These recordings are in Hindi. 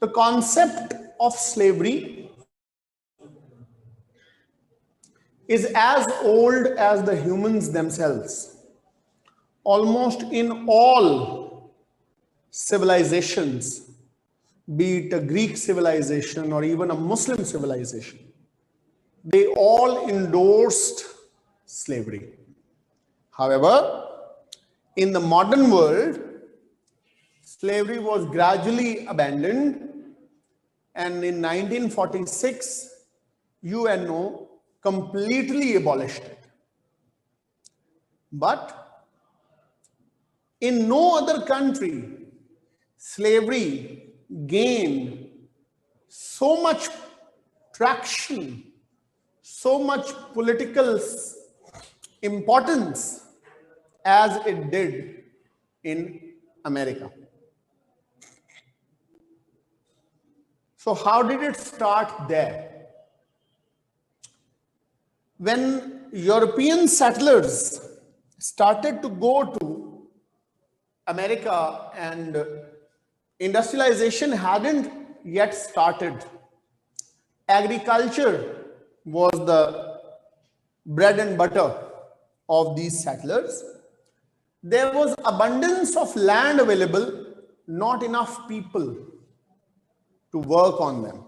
The concept of slavery is as old as the humans themselves. Almost in all civilizations, be it a Greek civilization or even a Muslim civilization, they all endorsed slavery. However, in the modern world, slavery was gradually abandoned, and in 1946, UNO completely abolished it. But in no other country, slavery gained so much traction, so much political importance as it did in America. So how did it start there? When European settlers started to go to America and industrialization hadn't yet started, agriculture was the bread and butter of these settlers. There was abundance of land available, not enough people to work on them,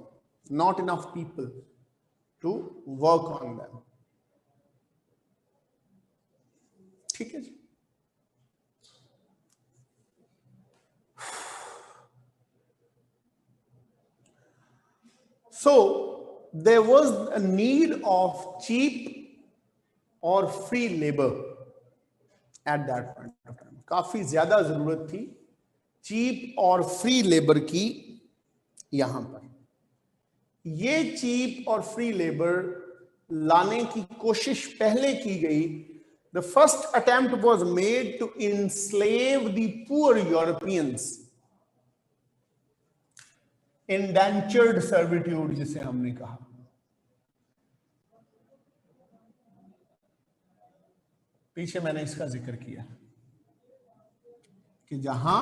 not enough people to work on them. ठीक है जी. So there was a need of cheap or free labor at that point of time. काफी ज्यादा जरूरत थी चीप और फ्री लेबर की. यहां पर ये चीप और फ्री लेबर लाने की कोशिश पहले की गई. The first attempt was made to enslave the poor Europeans. Indentured servitude जिसे हमने कहा. पीछे मैंने इसका जिक्र किया कि जहां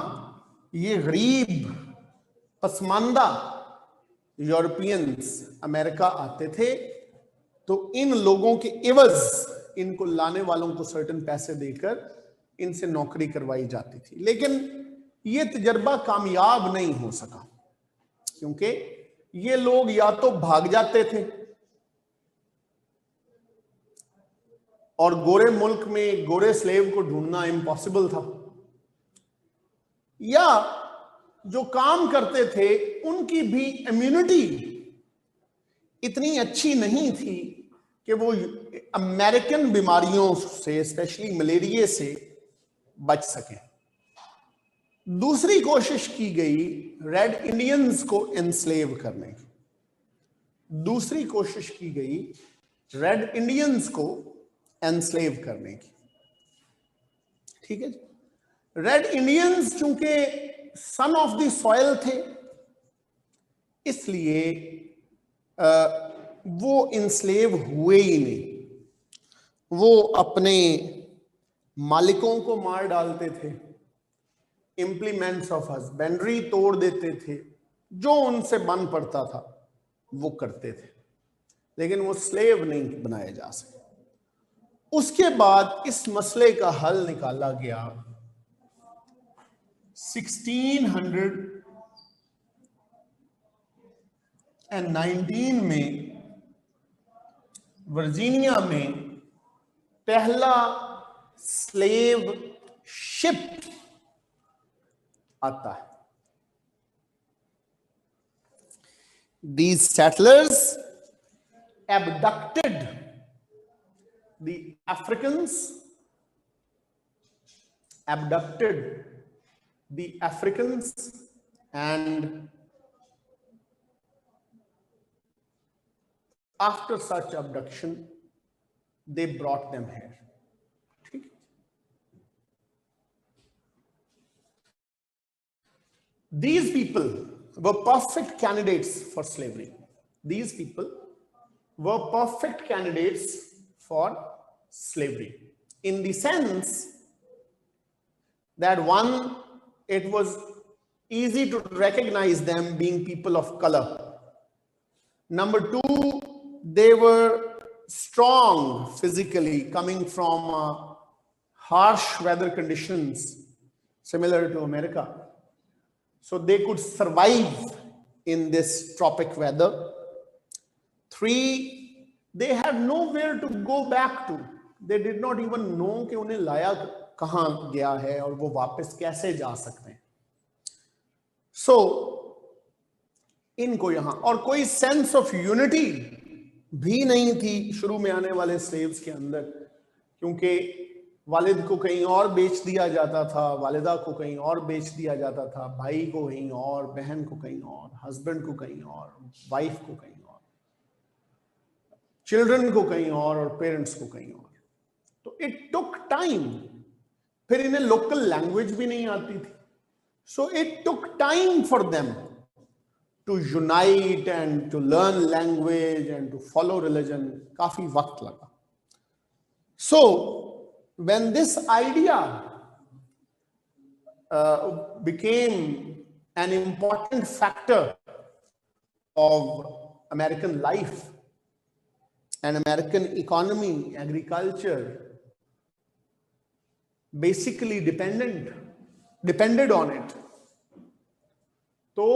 ये गरीब पसमानदा यूरोपियंस अमेरिका आते थे तो इन लोगों के एवज इनको लाने वालों को सर्टेन पैसे देकर इनसे नौकरी करवाई जाती थी. लेकिन ये तजर्बा कामयाब नहीं हो सका क्योंकि ये लोग या तो भाग जाते थे और गोरे मुल्क में गोरे स्लेव को ढूंढना इम्पॉसिबल था, या जो काम करते थे उनकी भी इम्यूनिटी इतनी अच्छी नहीं थी कि वो अमेरिकन बीमारियों से, स्पेशली मलेरिया से बच सकें. दूसरी कोशिश की गई रेड इंडियंस को एनस्लेव करने की. दूसरी कोशिश की गई रेड इंडियंस को एनस्लेव करने की. ठीक है जी. रेड इंडियंस चूंकि सन ऑफ द सॉइल थे, इसलिए वो इंस्लेव हुए ही नहीं. वो अपने मालिकों को मार डालते थे, इम्प्लीमेंट्स ऑफ हस्बेंड्री तोड़ देते थे, जो उनसे बन पड़ता था वो करते थे, लेकिन वो स्लेव नहीं बनाए जा सके. उसके बाद इस मसले का हल निकाला गया 1619 में. वर्जीनिया में पहला स्लेव शिप आता है. These settlers abducted the Africans, and after such abduction they brought them here. ठीक? These people were perfect candidates for slavery. These people were perfect candidates for slavery in the sense that one, it was easy to recognize them being people of color. Number two, they were strong physically, coming from harsh weather conditions similar to America. So they could survive in this tropic weather. Three, they had nowhere to go back to. They did not even know कि उन्हें लाया कहाँ गया है और वो वापस कैसे जा सकते हैं. So इनको यहाँ और कोई सेंस ऑफ यूनिटी भी नहीं थी शुरू में आने वाले स्लेव्स के अंदर, क्योंकि वालिद को कहीं और बेच दिया जाता था, वालिदा को कहीं और बेच दिया जाता था, भाई को कहीं और, बहन को कहीं और, हस्बैंड को कहीं और, वाइफ को कहीं और, चिल्ड्रन को कहीं और पेरेंट्स को कहीं और. तो इट टुक टाइम. फिर इन्हें लोकल लैंग्वेज भी नहीं आती थी. So it took time for them to unite and to learn language and to follow religion. काफी वक्त लगा. सो when this idea became an important factor of American life and American economy, agriculture basically depended on it, तो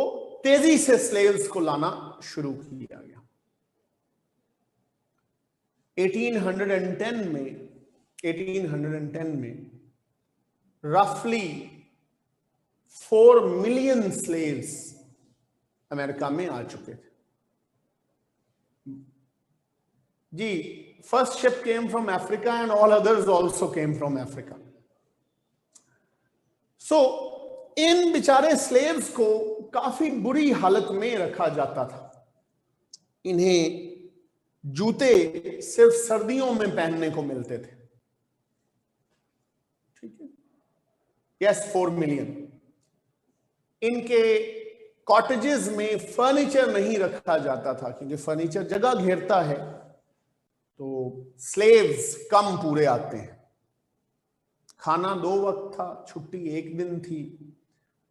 तेजी से स्लेव्स को लाना शुरू किया गया. 1810 में रफली 4 मिलियन स्लेव्स अमेरिका में आ चुके थे. जी, first ship came from Africa and all others also came from Africa. So इन बेचारे स्लेव्स को काफी बुरी हालत में रखा जाता था. इन्हें जूते सिर्फ सर्दियों में पहनने को मिलते थे. ठीक है. Yes, 4 million. इनके कॉटेजेस में फर्नीचर नहीं रखा जाता था, क्योंकि फर्नीचर जगह घेरता है, तो स्लेव्स कम पूरे आते हैं. खाना 2 वक्त था, छुट्टी 1 दिन थी,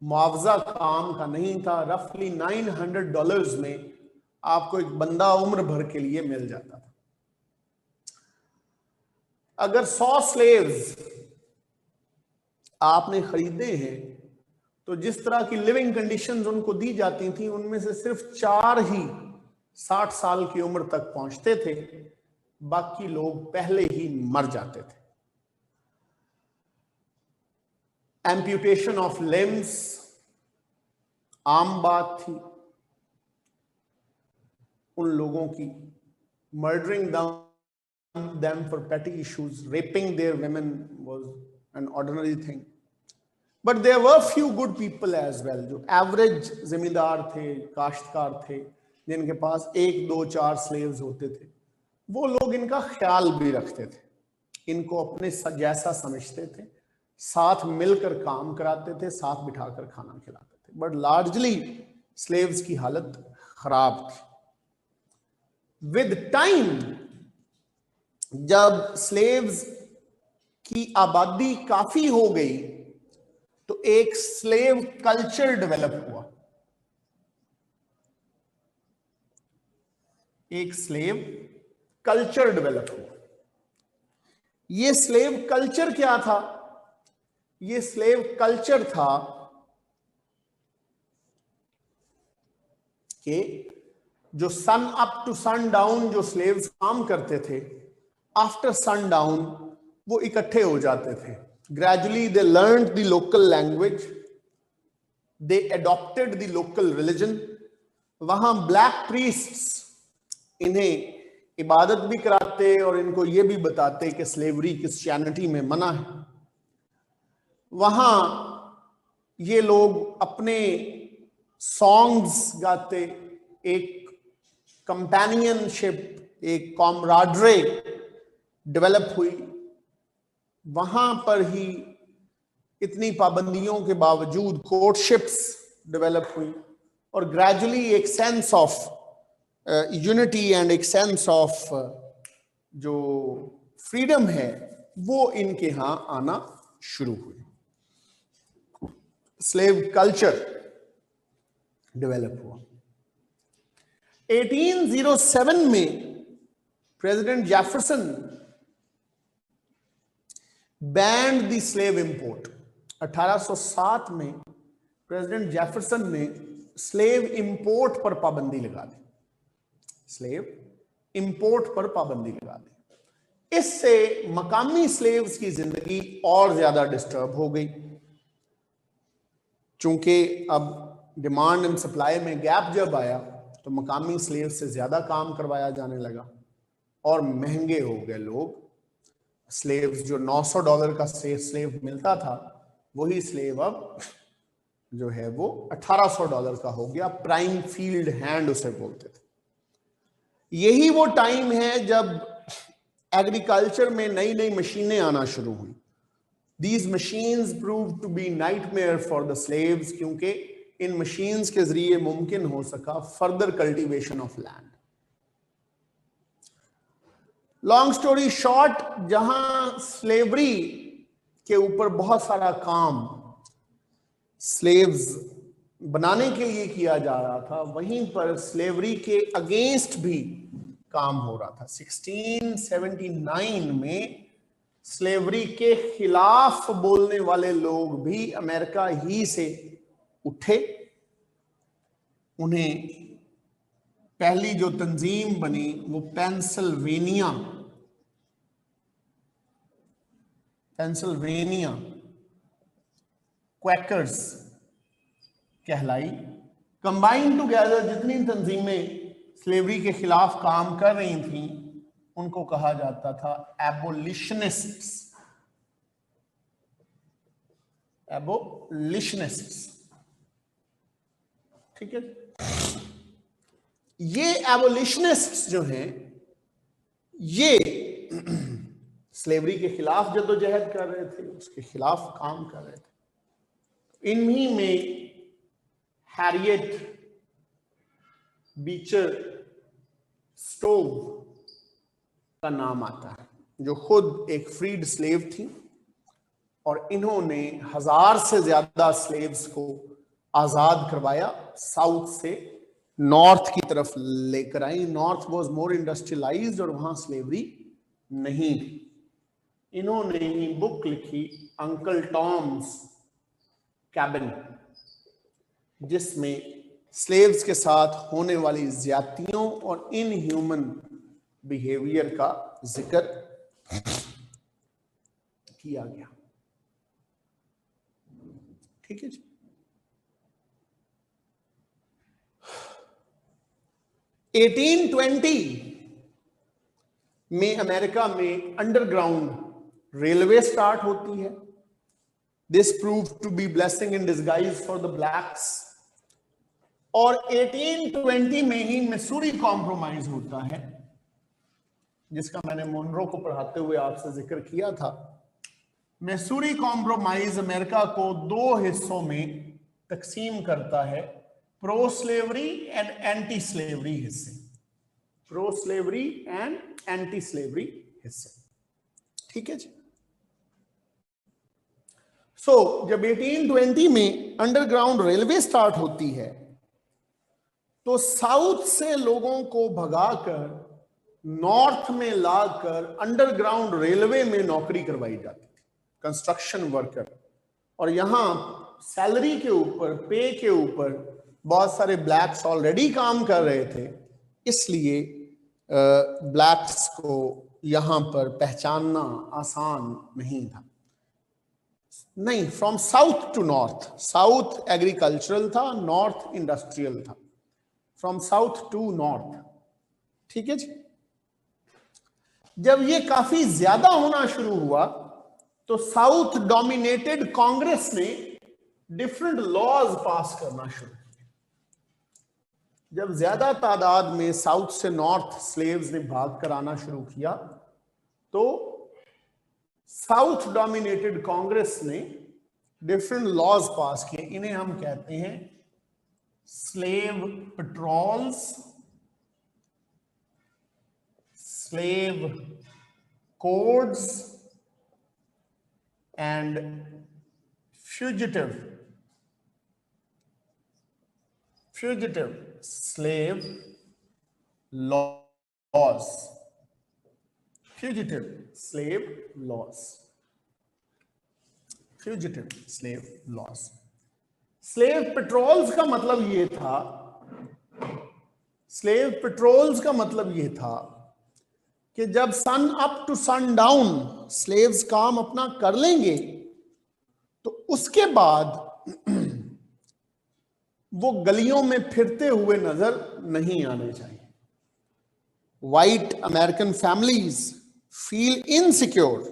मुआवजा काम का नहीं था. रफली $900 में आपको एक बंदा उम्र भर के लिए मिल जाता था. अगर 100 स्लेव्स आपने खरीदे हैं, तो जिस तरह की लिविंग कंडीशंस उनको दी जाती थी, उनमें से सिर्फ 4 ही 60 साल की उम्र तक पहुंचते थे. बाकी लोग पहले ही मर जाते थे. एम्प्यूटेशन ऑफ लिम्स आम बात थी उन लोगों की. Murdering them for petty issues, raping their women was an ordinary thing. But there were few good people as well, जो एवरेज जमींदार थे, काश्तकार थे, जिनके पास 1, 2, 4 स्लेव्स होते थे. वो लोग इनका ख्याल भी रखते थे, इनको अपने जैसा समझते थे, साथ मिलकर काम कराते थे, साथ बिठाकर खाना खिलाते थे. बट लार्जली स्लेव्स की हालत खराब थी. विद टाइम जब स्लेव्स की आबादी काफी हो गई, तो एक स्लेव कल्चर डेवलप हुआ. एक स्लेव कल्चर डेवलप हुआ. ये स्लेव कल्चर क्या था? ये स्लेव कल्चर था कि जो सन अप टू सन डाउन जो स्लेव्स काम करते थे, आफ्टर सन डाउन वो इकट्ठे हो जाते थे. Gradually they learned the local language, they adopted the local religion. वहां ब्लैक प्रीस्ट्स इन्हें इबादत भी कराते और इनको ये भी बताते कि स्लेवरी क्रिश्चियनिटी में मना है. वहां ये लोग अपने सॉन्ग्स गाते, एक कंपेनियनशिप, एक कॉमराडरे डेवलप हुई. वहां पर ही इतनी पाबंदियों के बावजूद कोर्टशिप्स डेवलप हुई और ग्रेजुअली एक सेंस ऑफ यूनिटी एंड एक सेंस ऑफ जो फ्रीडम है वो इनके यहां आना शुरू हुई. स्लेव कल्चर डेवलप हुआ। 1807 में president Jefferson band the slave import. 1807 में प्रेसिडेंट जेफरसन ने स्लेव इंपोर्ट पर पाबंदी लगा दी। स्लेव इंपोर्ट पर पाबंदी लगा दी। इससे मकामी स्लेव्स की जिंदगी और ज्यादा डिस्टर्ब हो गई, चूंकि अब डिमांड एंड सप्लाई में गैप जब आया तो मकामी स्लेव से ज्यादा काम करवाया जाने लगा और महंगे हो गए लोग। स्लेव्स जो $900 का स्लेव मिलता था, वही स्लेव अब जो है वो $1800 का हो गया। प्राइम फील्ड हैंड उसे बोलते थे। यही वो टाइम है जब एग्रीकल्चर में नई नई मशीनें आना शुरू हुई। These machines proved to be nightmare for the slaves, क्योंकि इन मशीन्स के जरिए मुमकिन हो सका further cultivation of land. Long story short, जहां स्लेवरी के ऊपर बहुत सारा काम स्लेव्स बनाने के लिए किया जा रहा था, वहीं पर स्लेवरी के अगेंस्ट भी काम हो रहा था। 1679 में स्लेवरी के खिलाफ बोलने वाले लोग भी अमेरिका ही से उठे। उन्हें पहली जो तंजीम बनी वो पेंसिल्वेनिया क्वैकर्स कहलाई। कंबाइन टुगेदर जितनी तंजीमें स्लेवरी के खिलाफ काम कर रही थीं, उनको कहा जाता था एबोलिशनिस्ट्स। ठीक है। ये एबोलिशनिस्ट्स जो हैं, ये स्लेवरी के खिलाफ जद्दोजहद कर रहे थे, उसके खिलाफ काम कर रहे थे। इन्हीं में हैरियट बीचर स्टोव का नाम आता है, जो खुद एक फ्रीड स्लेव थी और इन्होंने 1000 से ज्यादा स्लेव्स को आजाद करवाया। साउथ से नॉर्थ की तरफ लेकर आई। नॉर्थ वाज मोर इंडस्ट्रियलाइज्ड और वहां स्लेवरी नहीं थी। इन्होंने ही बुक लिखी अंकल टॉम्स कैबिन, जिसमें स्लेव्स के साथ होने वाली ज्यादतियों और इनह्यूमन बिहेवियर का जिक्र किया गया। ठीक है जी। एटीन 1820 में अमेरिका में अंडरग्राउंड रेलवे स्टार्ट होती है। This prove to be blessing in disguise for the blacks. और 1820 में ही मिसूरी कॉम्प्रोमाइज होता है, जिसका मैंने मोनरो को पढ़ाते हुए आपसे जिक्र किया था। मिसूरी कॉम्प्रोमाइज अमेरिका को 2 हिस्सों में तकसीम करता है, pro slavery and anti slavery हिस्से। Pro slavery and anti slavery हिस्से। ठीक है जी। जब 1820 में अंडरग्राउंड रेलवे स्टार्ट होती है, तो साउथ से लोगों को भगाकर नॉर्थ में लाकर अंडरग्राउंड रेलवे में नौकरी करवाई जाती थी, कंस्ट्रक्शन वर्कर। और यहां सैलरी के ऊपर, पे के ऊपर बहुत सारे ब्लैक्स ऑलरेडी काम कर रहे थे, इसलिए ब्लैक्स को यहां पर पहचानना आसान नहीं था। नहीं, from south to north. South agricultural था, नॉर्थ इंडस्ट्रियल था। From south to north. ठीक है जी। जब ये काफी ज्यादा होना शुरू हुआ, तो साउथ डोमिनेटेड कांग्रेस ने डिफरेंट लॉज पास करना शुरू किया। जब ज्यादा तादाद में साउथ से नॉर्थ स्लेव्स ने भाग कर आना शुरू किया, तो साउथ डोमिनेटेड कांग्रेस ने डिफरेंट लॉज पास किए। इन्हें हम कहते हैं slave patrols, slave codes and fugitive fugitive slave laws, fugitive slave laws, fugitive slave laws. Slave patrols का मतलब ये था, स्लेव पेट्रोल्स का मतलब ये था कि जब sun up to sun down slaves काम अपना कर लेंगे तो उसके बाद वो गलियों में फिरते हुए नजर नहीं आने चाहिए। White American families feel insecure.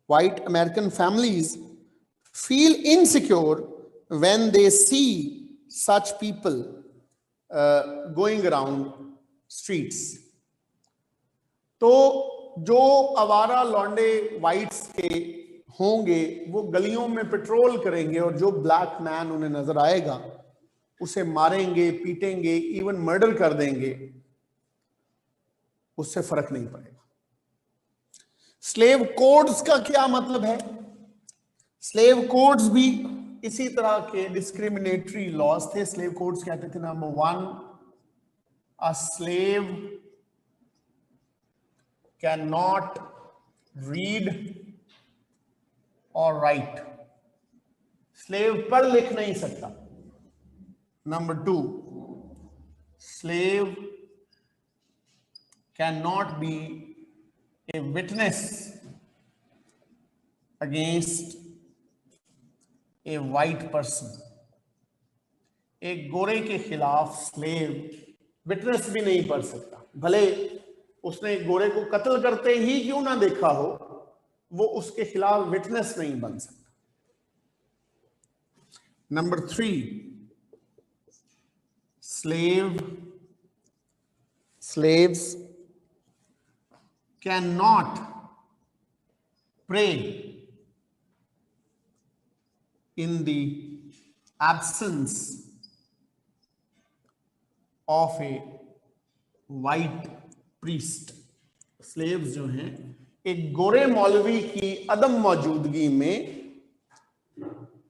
White American families feel insecure when they see such people going around streets. तो जो आवारा लौंडे वाइट्स के होंगे वो गलियों में पेट्रोल करेंगे और जो ब्लैक मैन उन्हें नजर आएगा उसे मारेंगे, पीटेंगे, इवन मर्डर कर देंगे, उससे फर्क नहीं पड़ेगा। स्लेव कोड्स का क्या मतलब है? स्लेव कोड्स भी इसी तरह के डिस्क्रिमिनेटरी लॉज थे। स्लेव कोड्स कहते थे, number 1, a slave can not read और राइट, स्लेव पढ़ लिख नहीं सकता। Number 2, slave cannot be a witness against a white person. एक गोरे के खिलाफ स्लेव विटनेस भी नहीं पढ़ सकता, भले उसने गोरे को कत्ल करते ही क्यों ना देखा हो, वो उसके खिलाफ विटनेस नहीं बन सकता। Number 3, slaves cannot pray in the absence of a white priest. slaves जो हैं एक गोरे मौलवी की अदम मौजूदगी में,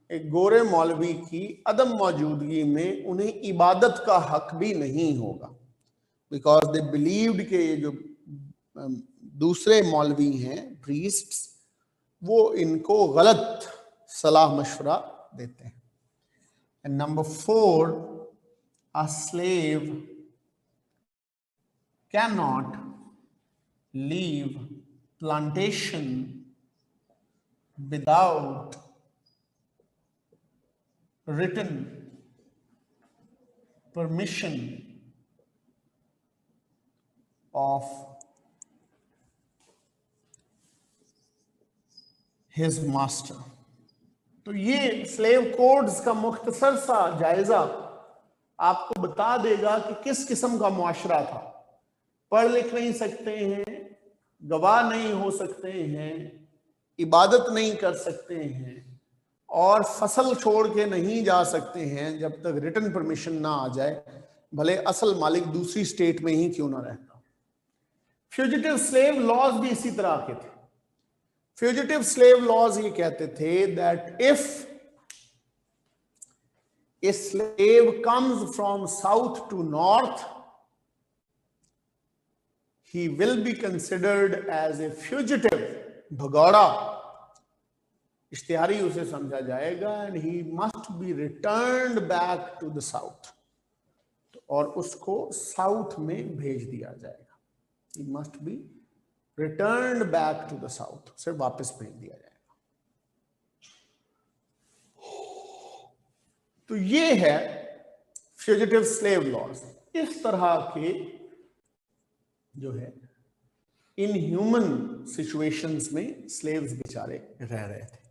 एक गोरे मौलवी की अदम मौजूदगी में उन्हें इबादत का हक भी नहीं होगा, बिकॉज दे बिलीव्ड के ये जो दूसरे मौलवी हैं प्रीस्ट्स वो इनको गलत सलाह मशवरा देते हैं। And number 4, a slave can not leave plantation without written permission of his master. तो ये स्लेव कोड्स का मुख्तसर सा जायजा आपको बता देगा कि किस किस्म का मुआशरा था। पढ़ लिख नहीं सकते हैं, गवाह नहीं हो सकते हैं, इबादत नहीं कर सकते हैं और फसल छोड़ के नहीं जा सकते हैं जब तक रिटन परमिशन ना आ जाए, भले असल मालिक दूसरी स्टेट में ही क्यों ना रहता। फ्यूजिटिव स्लेव लॉज भी इसी तरह के थे। फ्यूजिटिव स्लेव लॉज ये कहते थे that if a slave comes from south to north he will be considered as a fugitive, भगौड़ा, इश्तिहारी उसे समझा जाएगा, and he must be returned back to the south, और उसको साउथ में भेज दिया जाएगा। He must be returned back to the south, उसे वापस भेज दिया जाएगा। तो ये है फ्यूजिटिव स्लेव लॉज। इस तरह के जो है इनह्यूमन सिचुएशंस में स्लेव्स बेचारे रह रहे थे।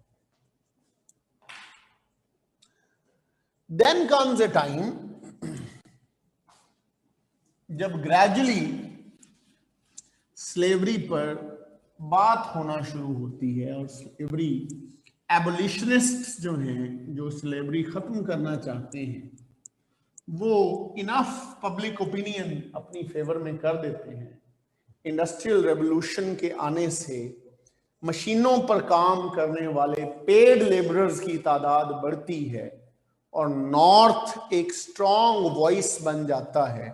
देन कम्स ए टाइम जब ग्रेजुअली स्लेवरी पर बात होना शुरू होती है और स्लेवरी एबोलिशनिस्ट्स जो हैं, जो स्लेवरी खत्म करना चाहते हैं, वो इनफ पब्लिक ओपिनियन अपनी फेवर में कर देते हैं। इंडस्ट्रियल रेवोल्यूशन के आने से मशीनों पर काम करने वाले पेड लेबरर्स की तादाद बढ़ती है और नॉर्थ एक स्ट्रॉन्ग वॉइस बन जाता है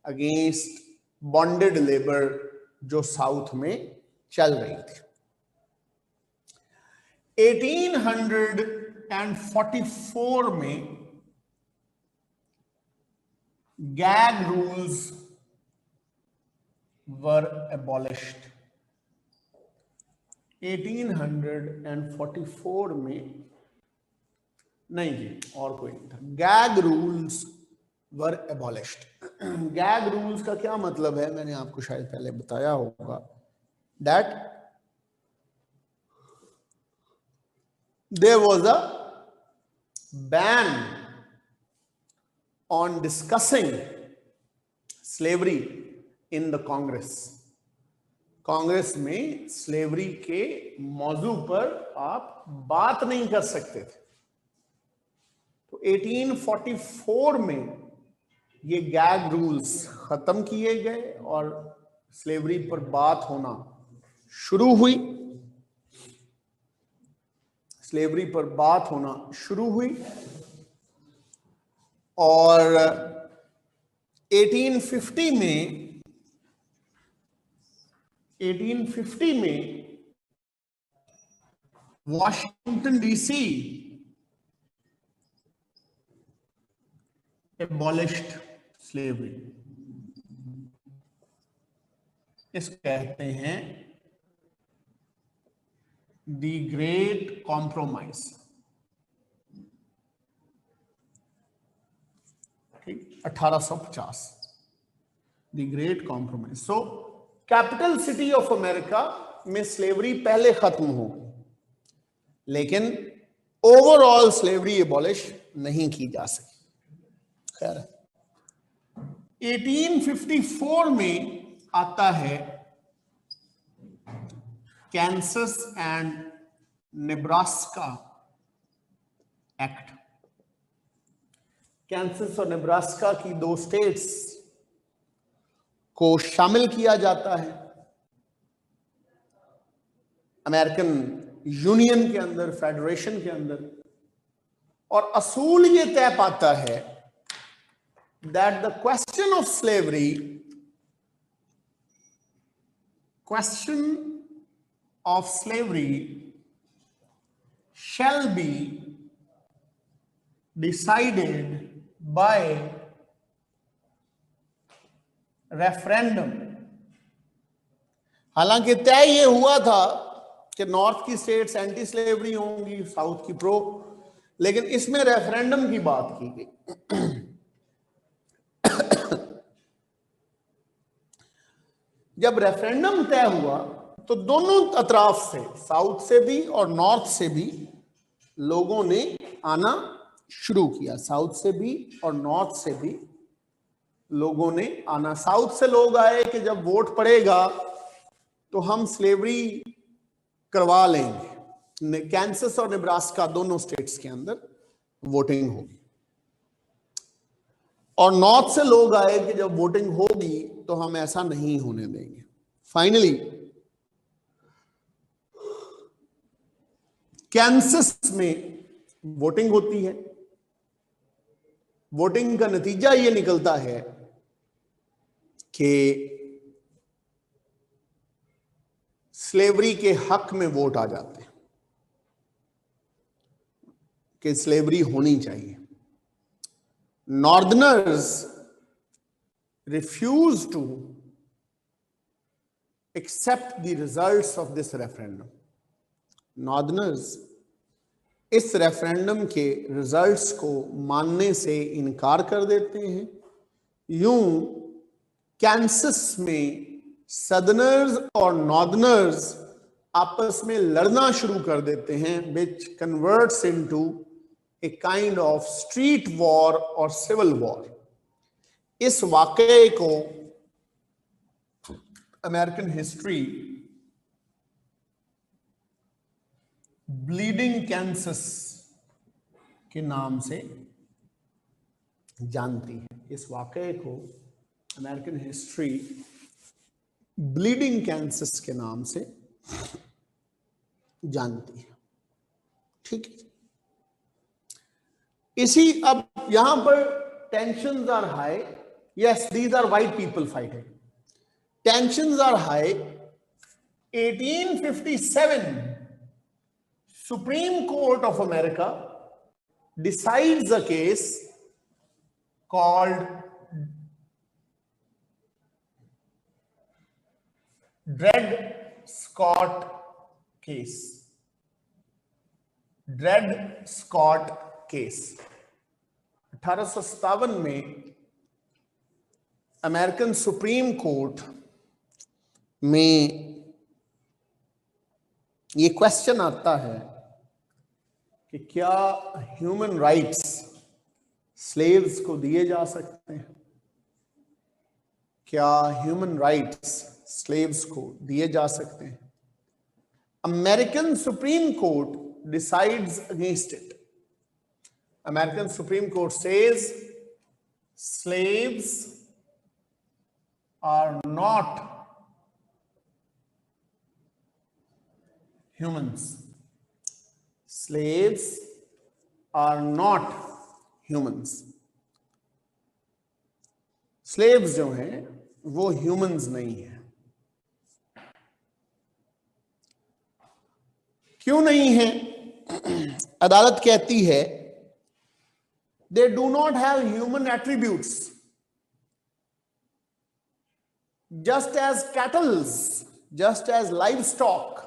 अगेंस्ट बॉन्डेड लेबर जो साउथ में चल रही थी। 1844 में गैग रूल्स वर एबॉलिश्ड। 1844 में नहीं जी, और कोई नहीं था। गैग रूल्स वर एबॉलिश्ड। गैग रूल्स का क्या मतलब है, मैंने आपको शायद पहले बताया होगा, that there was a ban on discussing slavery in the Congress. Congress में स्लेवरी के मौजू पर आप बात नहीं कर सकते थे। तो 1844 में ये गैग रूल्स खत्म किए गए और स्लेवरी पर बात होना शुरू हुई। स्लेवरी पर बात होना शुरू हुई और 1850 में वॉशिंगटन डीसी एबॉलिश्ड स्लेवरी। इसको कहते हैं द ग्रेट कॉम्प्रोमाइज। ठीक, 1850 the great compromise. So capital city of America में स्लेवरी पहले खत्म हो, लेकिन ओवरऑल स्लेवरी एबॉलिश नहीं की जा सकी। खैर 1854 में आता है Kansas and Nebraska act. Kansas और नेब्रास्का की दो स्टेट्स को शामिल किया जाता है अमेरिकन यूनियन के अंदर, फेडरेशन के अंदर, और असूल ये तय पाता है that the question of slavery, shall be decided by referendum। हालांकि तय ये हुआ था कि नॉर्थ की स्टेट्स एंटी स्लेवरी होंगी, साउथ की प्रो, लेकिन इसमें रेफरेंडम की बात की गई। जब रेफरेंडम तय हुआ तो दोनों अतराफ से, साउथ से भी और नॉर्थ से भी लोगों ने आना शुरू किया। साउथ से भी और नॉर्थ से भी लोगों ने आना। साउथ से लोग आए कि जब वोट पड़ेगा तो हम स्लेवरी करवा लेंगे। कैंसस और नेब्रास्का दोनों स्टेट्स के अंदर वोटिंग होगी। और नॉर्थ से लोग आए कि जब वोटिंग होगी तो हम ऐसा नहीं होने देंगे। फाइनली कैंसस में वोटिंग होती है। वोटिंग का नतीजा यह निकलता है कि स्लेवरी के हक में वोट आ जाते हैं कि स्लेवरी होनी चाहिए। Northerners refuse to accept the results of this referendum. Northerners इस रेफरेंडम के रिजल्ट्स को मानने से इनकार कर देते हैं। यूं कैंसस में सदर्नर्स और नॉर्दर्नर्स आपस में लड़ना शुरू कर देते हैं, which converts into a kind of street war और सिविल वॉर। इस वाकये को अमेरिकन हिस्ट्री ब्लीडिंग कैंसस के नाम से जानती है। इस वाकये को अमेरिकन हिस्ट्री ब्लीडिंग कैंसस के नाम से जानती है। ठीक है। इसी अब यहां पर tensions are high, yes these are white people fighting, tensions are high. 1857 Supreme Court of America decides a case called Dred Scott case. Dred Scott case 1857 में अमेरिकन सुप्रीम कोर्ट में ये क्वेश्चन आता है कि क्या ह्यूमन राइट्स स्लेव्स को दिए जा सकते हैं, क्या ह्यूमन राइट्स स्लेव्स को दिए जा सकते हैं। American Supreme court decides against it. American Supreme Court says slaves are not humans. Slaves are not humans. Slaves जो हैं वो humans नहीं है। क्यों नहीं है? अदालत कहती है they do not have human attributes, just as cattle, just as livestock,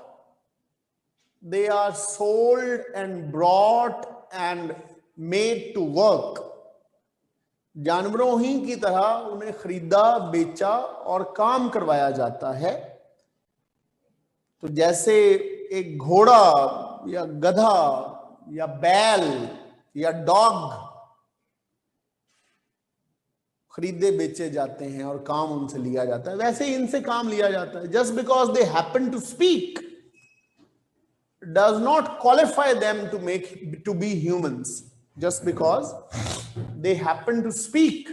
they are sold and brought and made to work. जानवरों ही की तरह उन्हें खरीदा, बेचा और काम करवाया जाता है। तो जैसे एक घोड़ा या गधा या बैल या डॉग खरीदे बेचे जाते हैं और काम उनसे लिया जाता है, वैसे ही इनसे काम लिया जाता है। Just because they happen to speak does not qualify them to be humans. Just because they happen to speak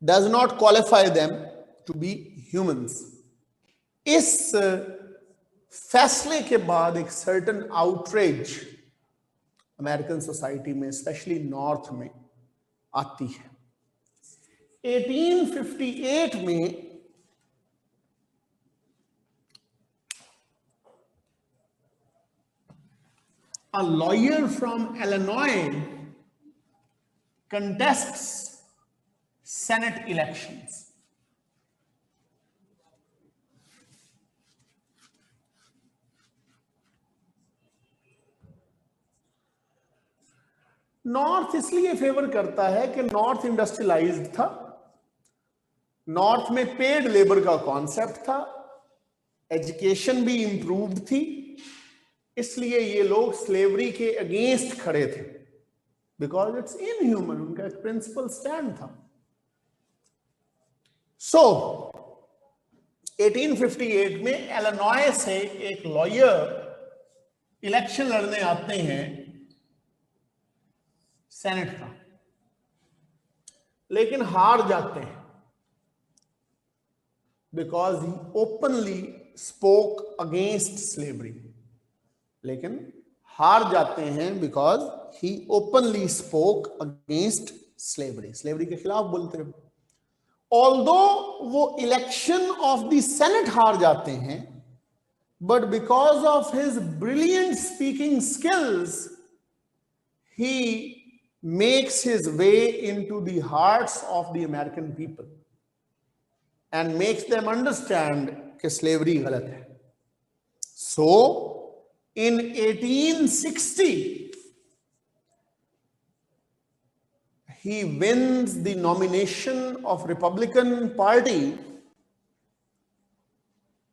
does not qualify them to be humans. इस फैसले के बाद एक सर्टन आउटरेज अमेरिकन सोसाइटी में, स्पेशली नॉर्थ में आती है। 1858 में a lawyer from Illinois contests Senate elections. North इसलिए फेवर करता है कि नॉर्थ इंडस्ट्रियलाइज्ड था, नॉर्थ में पेड लेबर का कॉन्सेप्ट था, एजुकेशन भी इंप्रूव्ड थी, इसलिए ये लोग स्लेवरी के अगेंस्ट खड़े थे, बिकॉज इट्स इनह्यूमन, उनका एक प्रिंसिपल स्टैंड था। सो 1858 में इलिनॉय से एक लॉयर इलेक्शन लड़ने आते हैं सेनेट का, लेकिन हार जाते हैं because he openly spoke against slavery. लेकिन हार जाते हैं because he openly spoke against slavery, slavery के खिलाफ बोलते हैं। ऑल्दो वो इलेक्शन ऑफ द सेनेट हार जाते हैं, but because of his brilliant speaking skills he makes his way into the hearts of the American people and makes them understand कि slavery गलत है। So in 1860 he wins the nomination of Republican Party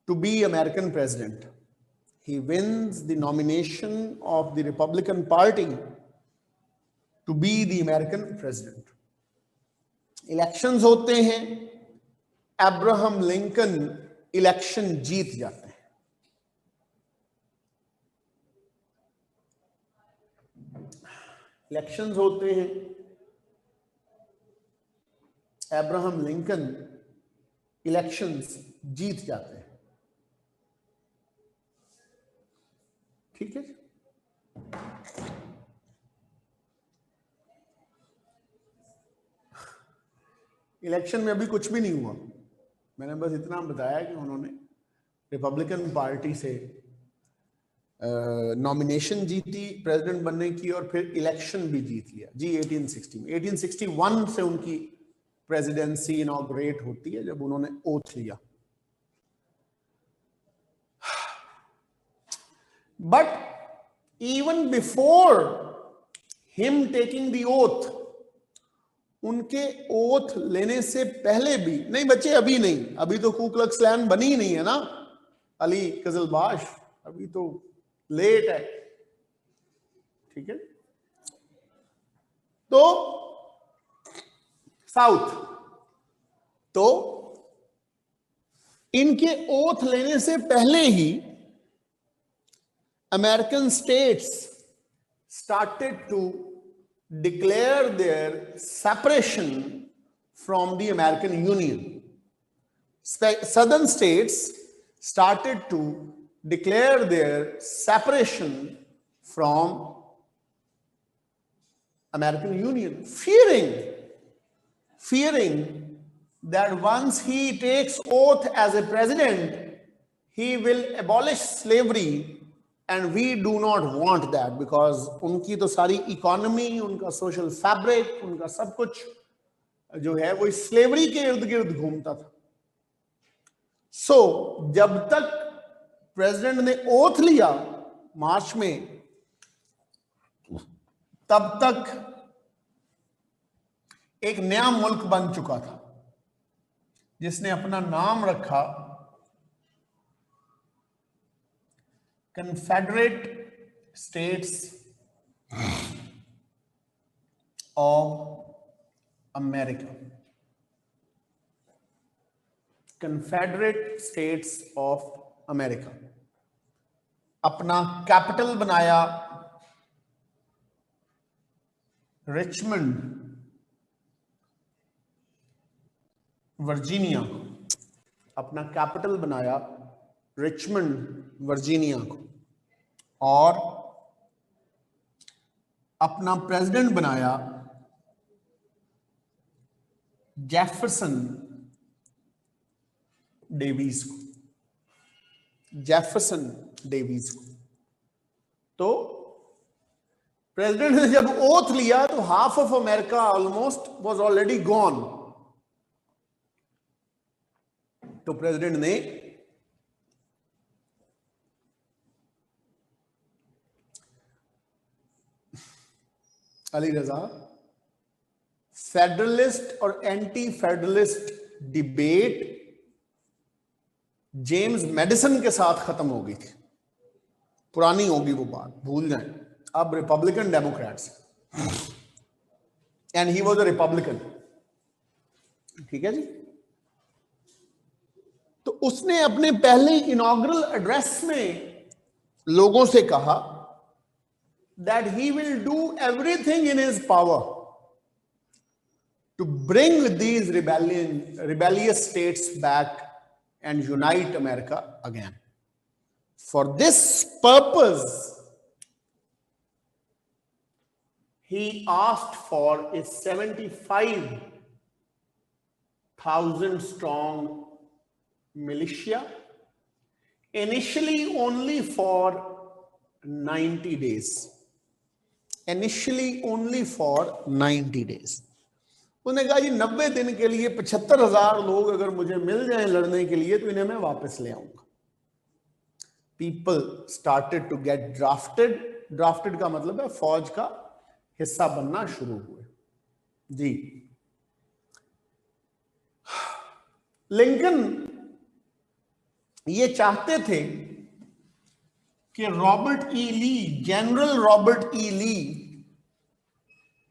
to be American president. He wins the nomination of the Republican Party to be the American president. Elections होते हैं, अब्राहम लिंकन इलेक्शन जीत जाते हैं। इलेक्शंस होते हैं, अब्राहम लिंकन इलेक्शंस जीत जाते हैं। ठीक है। इलेक्शन में अभी कुछ भी नहीं हुआ, मैंने बस इतना बताया कि उन्होंने रिपब्लिकन पार्टी से नॉमिनेशन जीती प्रेसिडेंट बनने की और फिर इलेक्शन भी जीत लिया जी 1860 में। 1861 से उनकी प्रेसिडेंसी इनॉग्रेट होती है जब उन्होंने ओथ लिया। But even before him taking the oath, उनके ओथ लेने से पहले भी, नहीं बच्चे अभी नहीं, अभी तो कू क्लक्स क्लैन बनी ही नहीं है ना अली कजलबाश, अभी तो लेट है, ठीक है। तो साउथ, तो इनके ओथ लेने से पहले ही American states started to declare their separation from the American Union. Southern states started to declare their separation from American Union, fearing that once he takes oath as a president, he will abolish slavery. And we do not want that, because उनकी तो सारी इकोनॉमी, उनका सोशल फैब्रिक, उनका सब कुछ जो है वो स्लेवरी के इर्द गिर्द घूमता था। सो जब तक प्रेसिडेंट ने ओथ लिया मार्च में, तब तक एक नया मुल्क बन चुका था जिसने अपना नाम रखा Confederate States of America. Confederate States of America. अपना कैपिटल बनाया रिचमंड, वर्जीनिया, अपना कैपिटल बनाया रिचमंड वर्जीनिया को, और अपना प्रेसिडेंट बनाया जेफरसन डेविस को, जेफरसन डेविस को। तो प्रेसिडेंट ने जब ओथ लिया तो half of America almost was already gone. तो प्रेसिडेंट ने अली रजा, फेडरलिस्ट और anti federalist debate James Madison के साथ खत्म हो गई थी, पुरानी होगी वो बात, भूल जाएं। अब Republican Democrats, and he was a Republican, ठीक है जी। तो उसने अपने पहले इनॉग्रल एड्रेस में लोगों से कहा that he will do everything in his power to bring these rebellious states back and unite America again. For this purpose, he asked for a 75,000 strong militia, initially only for 90 days. Initially only for 90 days. उन्होंने कहा जी 90 दिन के लिए 75,000 लोग अगर मुझे मिल जाएं लड़ने के लिए तो इन्हें मैं वापस ले आऊंगा। People started to get drafted. Drafted का मतलब है फौज का हिस्सा बनना शुरू हुए जी। लिंकन ये चाहते थे कि रॉबर्ट ई ली, जनरल रॉबर्ट ई ली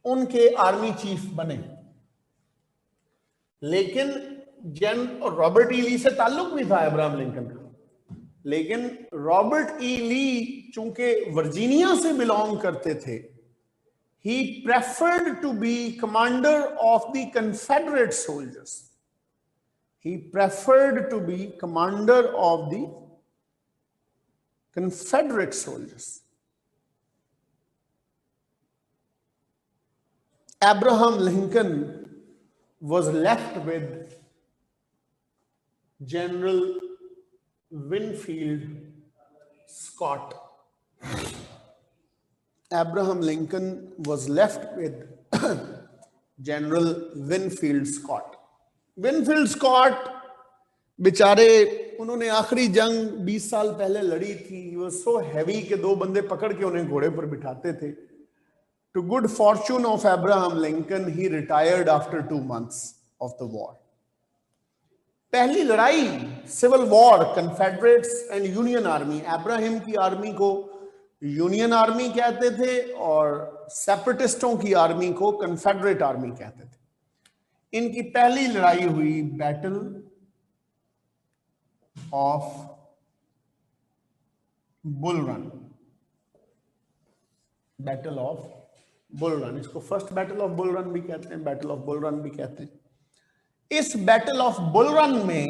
उनके आर्मी चीफ बने, लेकिन रॉबर्ट ई ली से ताल्लुक भी था अब्राहम लिंकन का, लेकिन रॉबर्ट ई ली चूंकि वर्जीनिया से बिलोंग करते थे, he preferred to be commander of the Confederate soldiers, he preferred to be commander of the Confederate soldiers. Abraham Lincoln was left with General Winfield Scott. Abraham Lincoln was left with General Winfield Scott. Winfield Scott बेचारे, उन्होंने आखिरी जंग 20 साल पहले लड़ी थी. He was so heavy कि 2 बंदे पकड़ के उन्हें घोड़े पर बिठाते थे. To good fortune of Abraham Lincoln, he retired after 2 months of the war. पहली लड़ाई civil war, confederates and union army. Abraham की आर्मी को यूनियन आर्मी कहते थे और सेपरेटिस्टों की आर्मी को कन्फेडरेट आर्मी कहते थे. इनकी पहली लड़ाई हुई battle of bull Run. Battle of bull Run, इसको first battle of bull Run भी कहते हैं, बैटल ऑफ बुल रन भी कहते हैं. इस बैटल ऑफ बुल रन में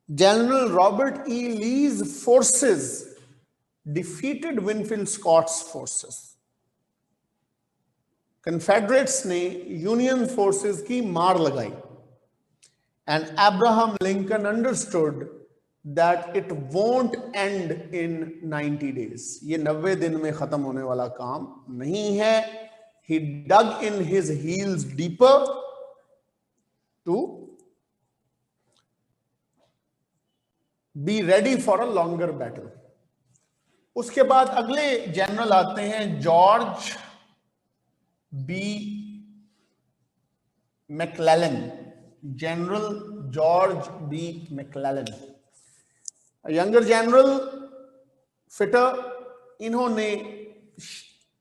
general Robert E Lee's forces defeated Winfield Scott's forces. Confederates ने यूनियन फोर्सेस की मार लगाई. And Abraham Lincoln understood that it won't end in 90 days. ये 90 दिन में खत्म होने वाला काम नहीं है. He dug in his heels deeper to be ready for a longer battle. उसके बाद अगले जनरल आते हैं George B McClellan. General George B McClellan, younger general, fitter. इन्होंने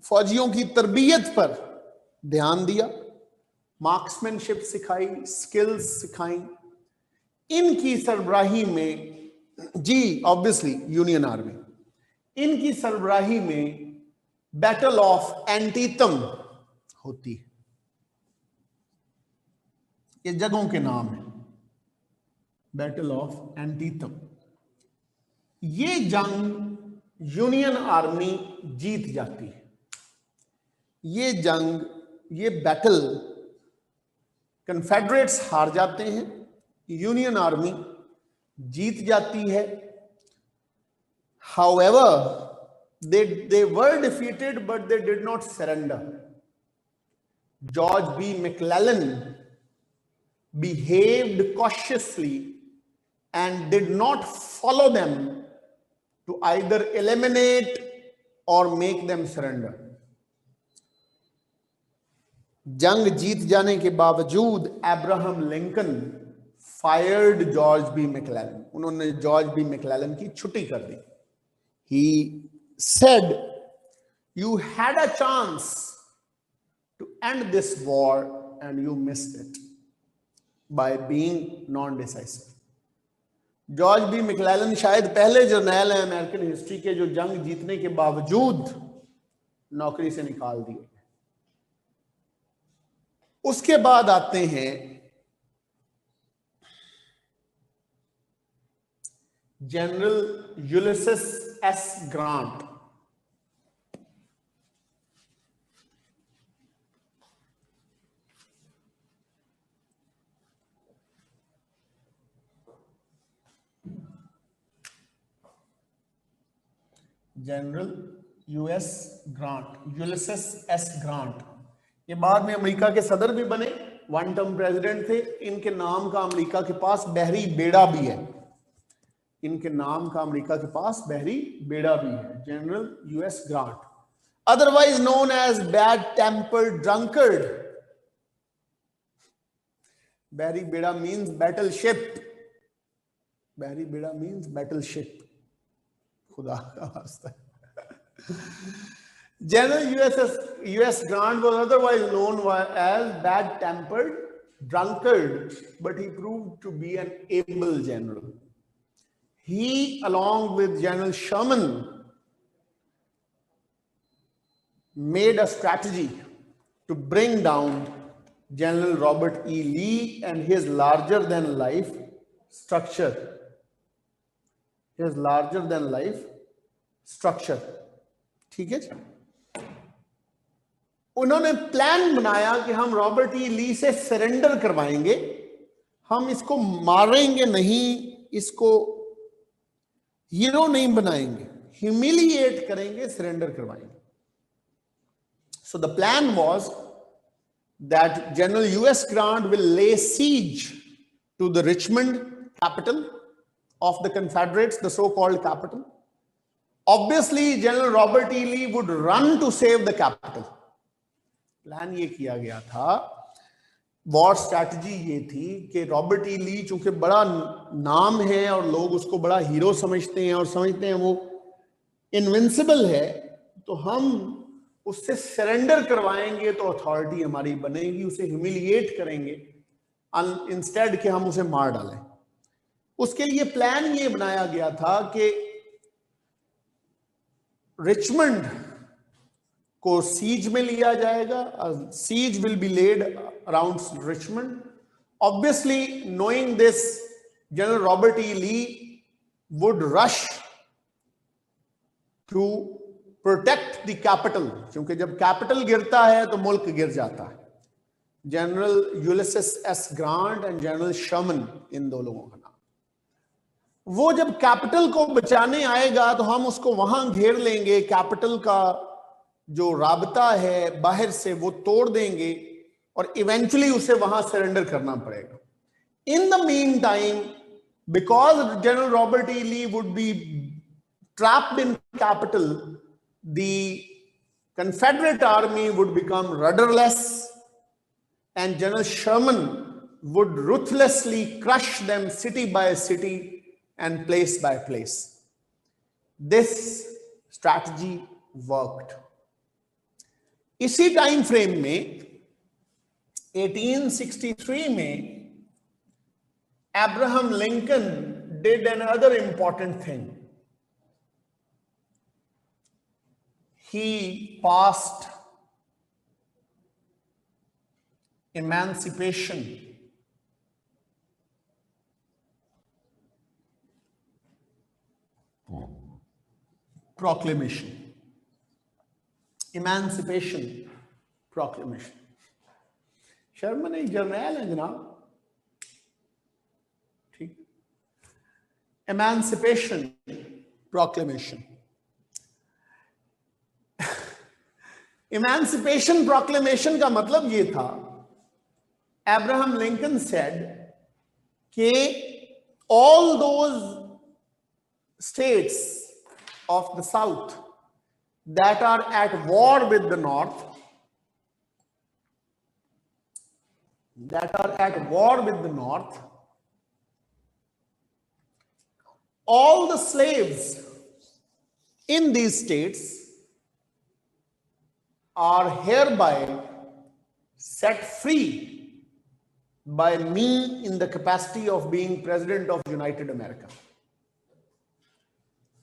फौजियों की तरबियत पर ध्यान दिया, मार्क्समैनशिप सिखाई, स्किल्स सिखाई. इनकी सरबराही में, जी ऑब्वियसली यूनियन आर्मी, इनकी सरबराही में बैटल ऑफ एंटीतम होती है. ये जगहों के नाम है, बैटल ऑफ एंटीतम. ये जंग यूनियन आर्मी जीत जाती है. ये जंग, ये बैटल कन्फेडरेट्स हार जाते हैं, यूनियन आर्मी जीत जाती है. However, they were defeated, but they did not surrender. George B. McClellan behaved cautiously and did not follow them to either eliminate or make them surrender. जंग जीत जाने के बावजूद Abraham Lincoln fired George B McClellan. उन्होंने जॉर्ज बी मैक्लेलन की छुट्टी कर दी. He said, you had a chance to end this war and you missed it by being non decisive. George B McClellan शायद पहले जर्नैल हैं अमेरिकन हिस्ट्री के जो जंग जीतने के बावजूद नौकरी से निकाल दिए. उसके बाद आते हैं general Ulysses S grant. General US grant, Ulysses S grant. ये बाद में अमेरिका के सदर भी बने, 1 टर्म प्रेसिडेंट थे. इनके नाम का अमेरिका के पास बहरी बेड़ा भी है. इनके नाम का अमेरिका के पास बहरी बेड़ा भी है. General US Grant, otherwise known as bad tempered drunkard. बहरी बेड़ा मीन्स बैटल शिप. बहरी बेड़ा मीन्स बैटल शिप. खुदा का वास्ता. General U.S. Grant was otherwise known as bad-tempered drunkard, but he proved to be an able general. He, along with General Sherman, made a strategy to bring down General Robert E. Lee and his larger-than-life structure. His larger-than-life structure. ठीक है. उन्होंने प्लान बनाया कि हम रॉबर्ट ई ली से सरेंडर करवाएंगे, हम इसको मारेंगे नहीं, इसको हीरो नहीं बनाएंगे, ह्यूमिलिएट करेंगे, सरेंडर करवाएंगे. So the plan was that General US Grant will lay siege to the Richmond capital of the Confederates, the so-called capital. Obviously, General Robert E. Lee would run to save the capital. Plan ये किया गया था, वॉर स्ट्रैटेजी ये थी कि रॉबर्ट ई ली चूंकि बड़ा नाम है और लोग उसको बड़ा हीरो समझते हैं और समझते हैं वो इनविंसिबल है, तो हम उससे सरेंडर करवाएंगे तो अथॉरिटी हमारी बनेगी, उसे ह्यूमिलिएट करेंगे इंस्टेड कि हम उसे मार डालें. उसके लिए प्लान ये बनाया गया था कि रिचमंड को सीज में लिया जाएगा. Siege will be laid around Richmond. Obviously knowing this, general Robert E Lee would rush to protect the capital, क्योंकि जब कैपिटल गिरता है तो मुल्क गिर जाता है. General Ulysses S Grant and general Sherman, इन दो लोगों का नाम. वो जब कैपिटल को बचाने आएगा तो हम उसको वहां घेर लेंगे, कैपिटल का जो राबता है बाहर से वो तोड़ देंगे और इवेंचुअली उसे वहां सरेंडर करना पड़ेगा. In the mean time, because general Robert E Lee would be trapped in capital, the Confederate army would become rudderless and General Sherman would ruthlessly crush them city by city and place by place. This strategy worked. इसी टाइम फ्रेम में 1863 में Abraham Lincoln did another important thing. He passed Emancipation Proclamation. Emancipation Proclamation. Sharman एक जर्नैल है जनाब, ठीक. Emancipation Proclamation. Emancipation Proclamation का मतलब ये था, Abraham Lincoln said कि all those states of the South that are at war with the North, all the slaves in these states are hereby set free by me in the capacity of being President of United America.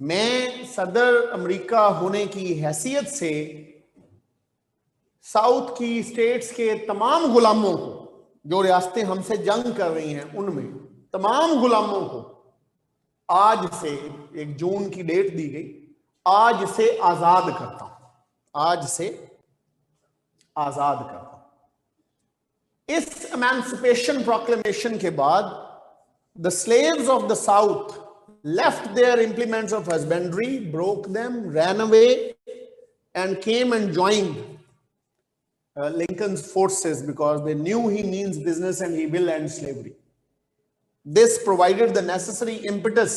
मैं सदर अमेरिका होने की हैसियत से साउथ की स्टेट्स के तमाम गुलामों को, जो रियासतें हमसे जंग कर रही हैं, उनमें तमाम गुलामों को आज से, 1 जून की डेट दी गई, आज से आजाद करता हूं, आज से आजाद करता हूं. इस एमेंसिपेशन प्रोक्लेमेशन के बाद the slaves of the south left their implements of husbandry, broke them, ran away, and came and joined Lincoln's forces because they knew he means business and he will end slavery. This provided the necessary impetus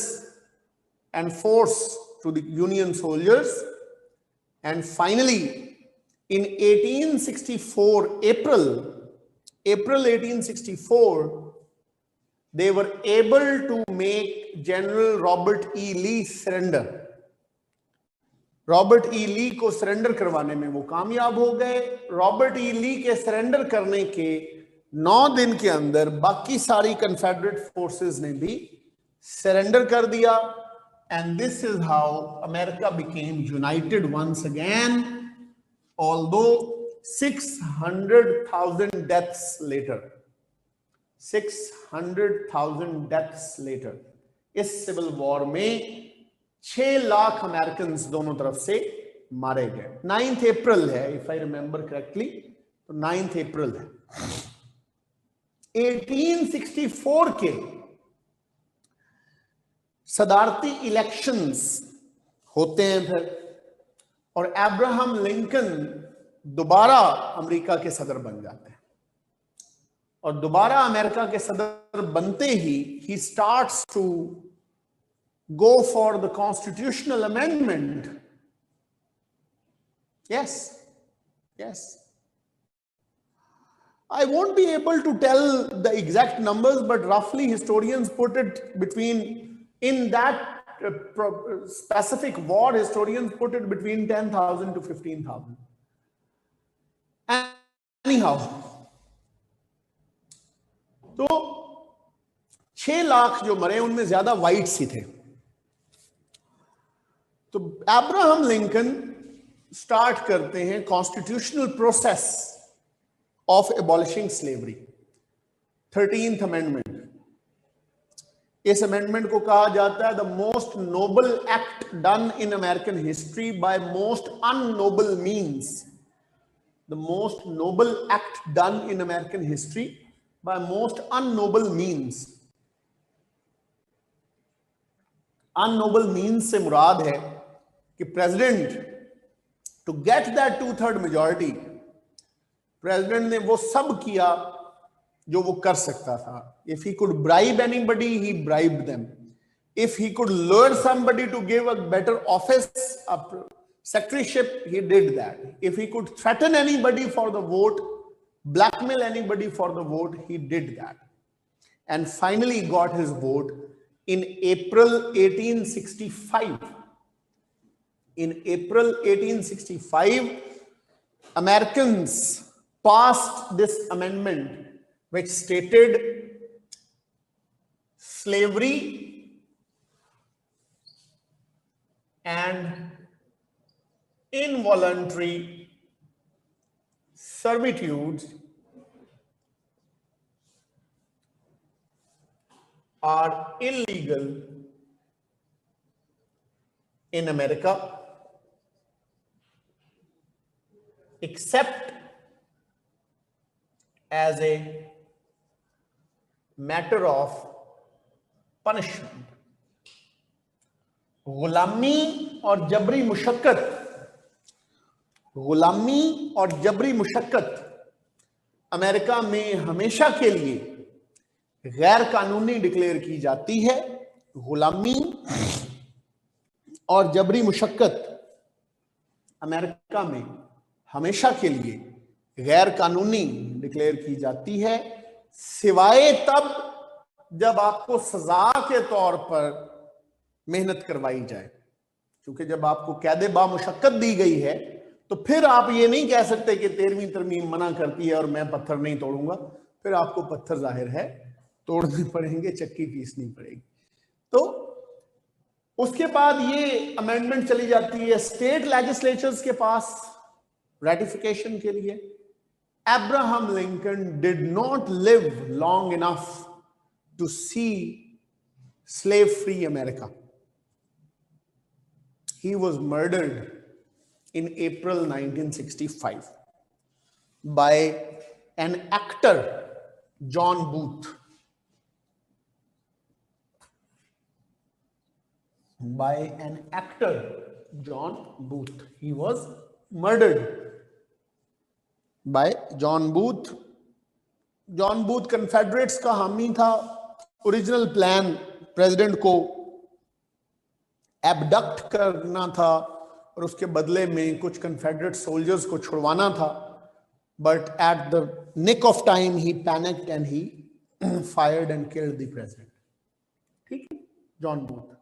and force to the Union soldiers, and finally in 1864, April 1864, they were able to make General Robert E. Lee surrender. Robert E Lee को सरेंडर करवाने में वो कामयाब हो गए. रॉबर्ट ई ली के सरेंडर करने के 9 दिन के अंदर बाकी सारी कन्फेडरेट फोर्सेस ने भी सरेंडर कर दिया. And this is how America became united once again, although 600,000 deaths later. 600,000 deaths later. इस सिविल वॉर में 6 लाख अमेरिकन दोनों तरफ से मारे गए। 9 अप्रैल है, इफ आई रिमेंबर करेक्टली, तो 9 अप्रैल है। 1864 के सदारती इलेक्शंस होते हैं फिर, और अब्राहम लिंकन दोबारा अमेरिका के सदर बन जाते हैं। और दोबारा अमेरिका के सदर बनते ही starts to go for the constitutional amendment. yes I won't be able to tell the exact numbers, but roughly historians put it between, in that specific war, historians put it between 10,000 to 15,000. Anyhow, तो 6 लाख जो मरे उनमें ज्यादा वाइट्स ही थे। तो अब्राहम लिंकन स्टार्ट करते हैं constitutional process of abolishing slavery, 13th amendment. इस अमेंडमेंट को कहा जाता है the most noble act done in American history by most unnoble means. The most noble act done in American history by most unnoble means. Unnoble means से मुराद है कि president to get that 2/3 majority, president ने वो सब किया जो वो कर सकता था। If he could bribe anybody, he bribed them. If he could lure somebody to give a better office, secretaryship, he did that. If he could threaten anybody for the vote, blackmail anybody for the vote, he did that. And finally got his vote in April 1865. In April 1865, Americans passed this amendment which stated slavery and involuntary servitudes are illegal in America except as a matter of punishment. गुलामी और जबरी मुशक्कत, गुलामी और जबरी मुशक्कत अमेरिका में हमेशा के लिए गैर कानूनी डिक्लेयर की जाती है। गुलामी और जबरी मुशक्कत अमेरिका में हमेशा के लिए गैर कानूनी डिक्लेयर की जाती है, सिवाय तब जब आपको सजा के तौर पर मेहनत करवाई जाए। क्योंकि जब आपको कैदे बामुशक्कत दी गई है तो फिर आप ये नहीं कह सकते कि 13वीं तरमीम मना करती है और मैं पत्थर नहीं तोड़ूंगा। फिर आपको पत्थर जाहिर है तोड़ने पड़ेंगे, चक्की पीसनी पड़ेगी। तो उसके बाद ये अमेंडमेंट चली जाती है स्टेट लेजिस्लेचर्स के पास रेटिफिकेशन के लिए। Abraham Lincoln did not live long enough to see slave free America. He was murdered in April 1965 by an actor, John Booth. By an actor, John Booth. He was murdered by John Booth. John Booth Confederates का हामी था। ओरिजिनल प्लान प्रेसिडेंट को एबडक्ट करना था और उसके बदले में कुछ कन्फेडरेट सोल्जर्स को छुड़वाना था, but at the nick of time he panicked and he fired and killed the president. ठीक है, जॉन बूथ।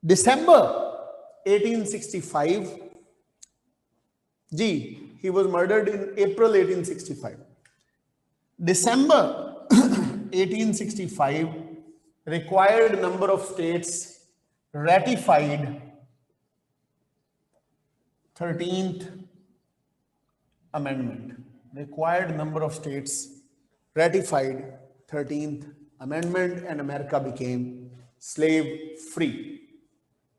दिसंबर 1865 जी, he was murdered in April 1865. December 1865 required number of states ratified 13th amendment. Required number of states ratified 13th amendment and America became slave free.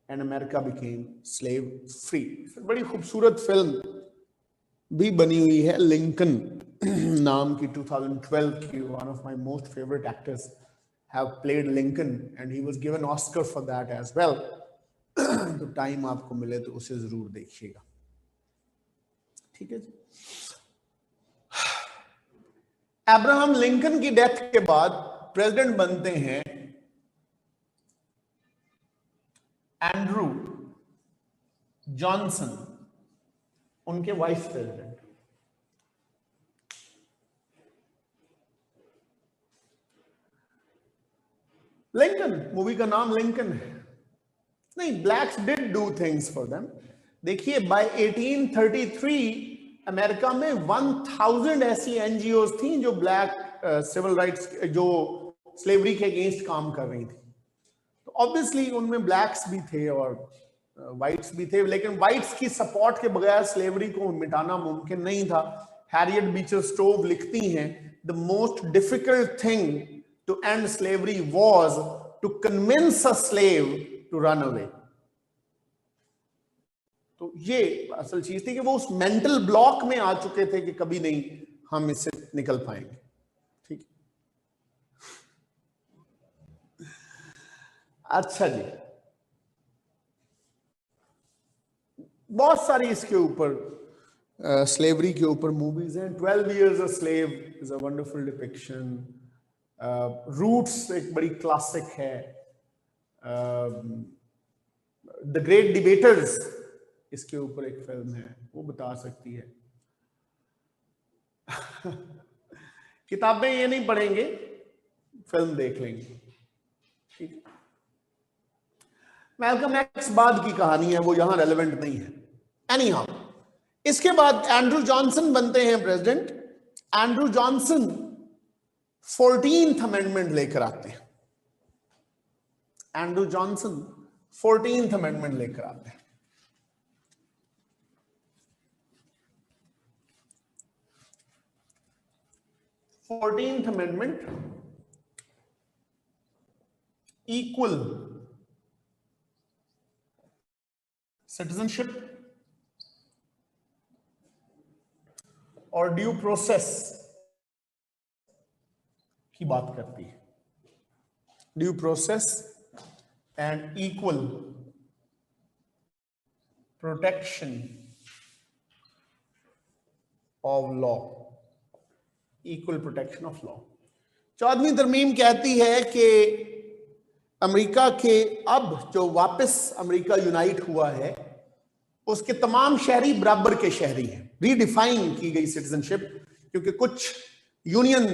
And America became slave free. बड़ी खूबसूरत फिल्म भी बनी हुई है लिंकन नाम की, 2012 की। One of my most favourite actors have played Lincoln and he was given Oscar for that as well. तो टाइम आपको मिले तो उसे जरूर देखिएगा, ठीक है जी। अब्राहम लिंकन की डेथ के बाद प्रेसिडेंट बनते हैं एंड्रू जॉनसन, उनके वाइस प्रेसिडेंट। लिंकन, मूवी का नाम लिंकन है। नहीं, blacks did do things for them. देखिए, बाय 1833 अमेरिका में 1000 ऐसी एनजीओज थी जो ब्लैक सिविल राइट्स, जो स्लेवरी के अगेंस्ट काम कर रही थी। तो ऑब्वियसली उनमें ब्लैक्स भी थे और वाइट्स भी थे, लेकिन वाइट्स की सपोर्ट के बगैर स्लेवरी को मिटाना मुमकिन नहीं था। हैरियट बीचर स्टोव लिखती हैं, the most difficult thing to end slavery was to convince a slave to run away. तो ये असल चीज थी कि वो उस मेंटल ब्लॉक में आ चुके थे कि कभी नहीं हम इससे निकल पाएंगे, ठीक। अच्छा जी, बहुत सारी इसके ऊपर स्लेवरी के ऊपर मूवीज हैं। 12 Years a Slave is a wonderful depiction. Roots एक बड़ी क्लासिक है। द ग्रेट डिबेटर्स इसके ऊपर एक फिल्म है, वो बता सकती है। किताबें ये नहीं पढ़ेंगे, फिल्म देख लेंगे, ठीक है। मैल्कम एक्स बाद की कहानी है, वो यहां रेलेवेंट नहीं है। एनी हाउ, इसके बाद एंड्रू जॉनसन बनते हैं president. Andrew Johnson 14th amendment लेकर आते हैं। एंड्रू जॉनसन 14th अमेंडमेंट लेकर आते हैं। फोर्टीन्थ अमेंडमेंट इक्वल सिटीजनशिप और ड्यू प्रोसेस की बात करती है। Due process and equal protection of law, equal protection of law. 14वीं तरमीम कहती है कि अमेरिका के अब जो वापस अमेरिका यूनाइट हुआ है उसके तमाम शहरी बराबर के शहरी हैं। रीडिफाइन की गई सिटीजनशिप, क्योंकि कुछ यूनियन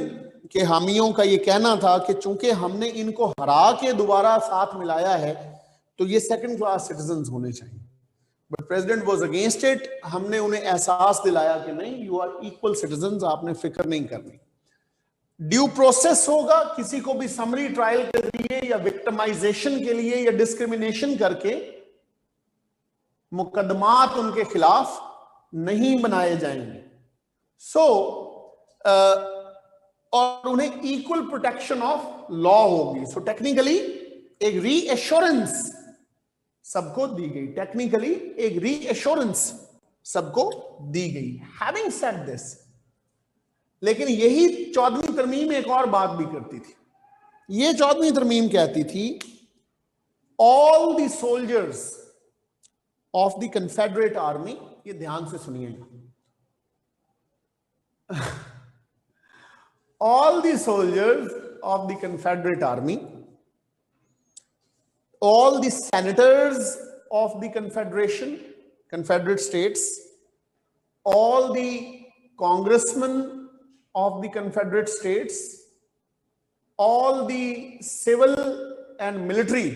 के हामियों का ये कहना था कि चूंकि हमने इनको हरा के दोबारा साथ मिलाया है तो ये सेकंड क्लास सिटीजन होने चाहिए। But president was against it. हमने उन्हें एहसास दिलाया कि नहीं, यू आर इक्वल सिटीजन, आपने फिक्र नहीं करनी। ड्यू प्रोसेस होगा, किसी को भी समरी ट्रायल के जरिए या विक्टिमाइजेशन के लिए या डिस्क्रिमिनेशन करके मुकदमात उनके खिलाफ नहीं बनाए जाएंगे। और उन्हें इक्वल प्रोटेक्शन ऑफ लॉ होगी। सो टेक्निकली एक रीएश्योरेंस सबको दी गई। टेक्निकली एक रीएश्योरेंस सबको दी गई। हैविंग सेड दिस, लेकिन यही 14वीं तरमीम एक और बात भी करती थी। ये 14वीं तरमीम कहती थी, all the soldiers of the confederate army, ये ध्यान से सुनिएगा, all the soldiers of the Confederate Army, all the senators of the Confederate States, all the congressmen of the Confederate States, all the civil and military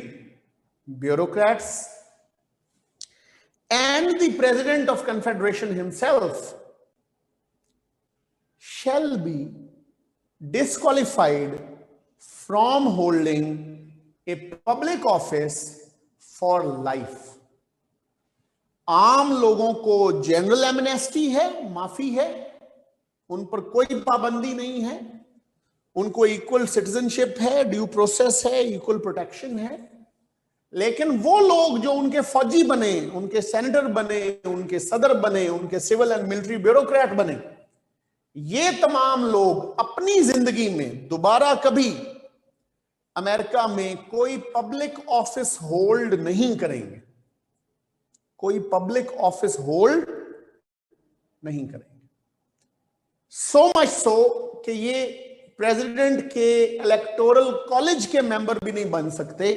bureaucrats, and the President of Confederation himself shall be disqualified from holding a public office for life. आम लोगों को जनरल एमनेस्टी है, माफी है, उन पर कोई पाबंदी नहीं है, उनको इक्वल सिटीजनशिप है, ड्यू प्रोसेस है, इक्वल प्रोटेक्शन है, लेकिन वो लोग जो उनके फौजी बने, उनके सेनेटर बने, उनके सदर बने, उनके सिविल एंड मिलिट्री ब्यूरोक्रेट बने, ये तमाम लोग अपनी जिंदगी में दोबारा कभी अमेरिका में कोई पब्लिक ऑफिस होल्ड नहीं करेंगे, कोई पब्लिक ऑफिस होल्ड नहीं करेंगे। सो मच सो कि ये प्रेसिडेंट के इलेक्टोरल कॉलेज के मेंबर भी नहीं बन सकते,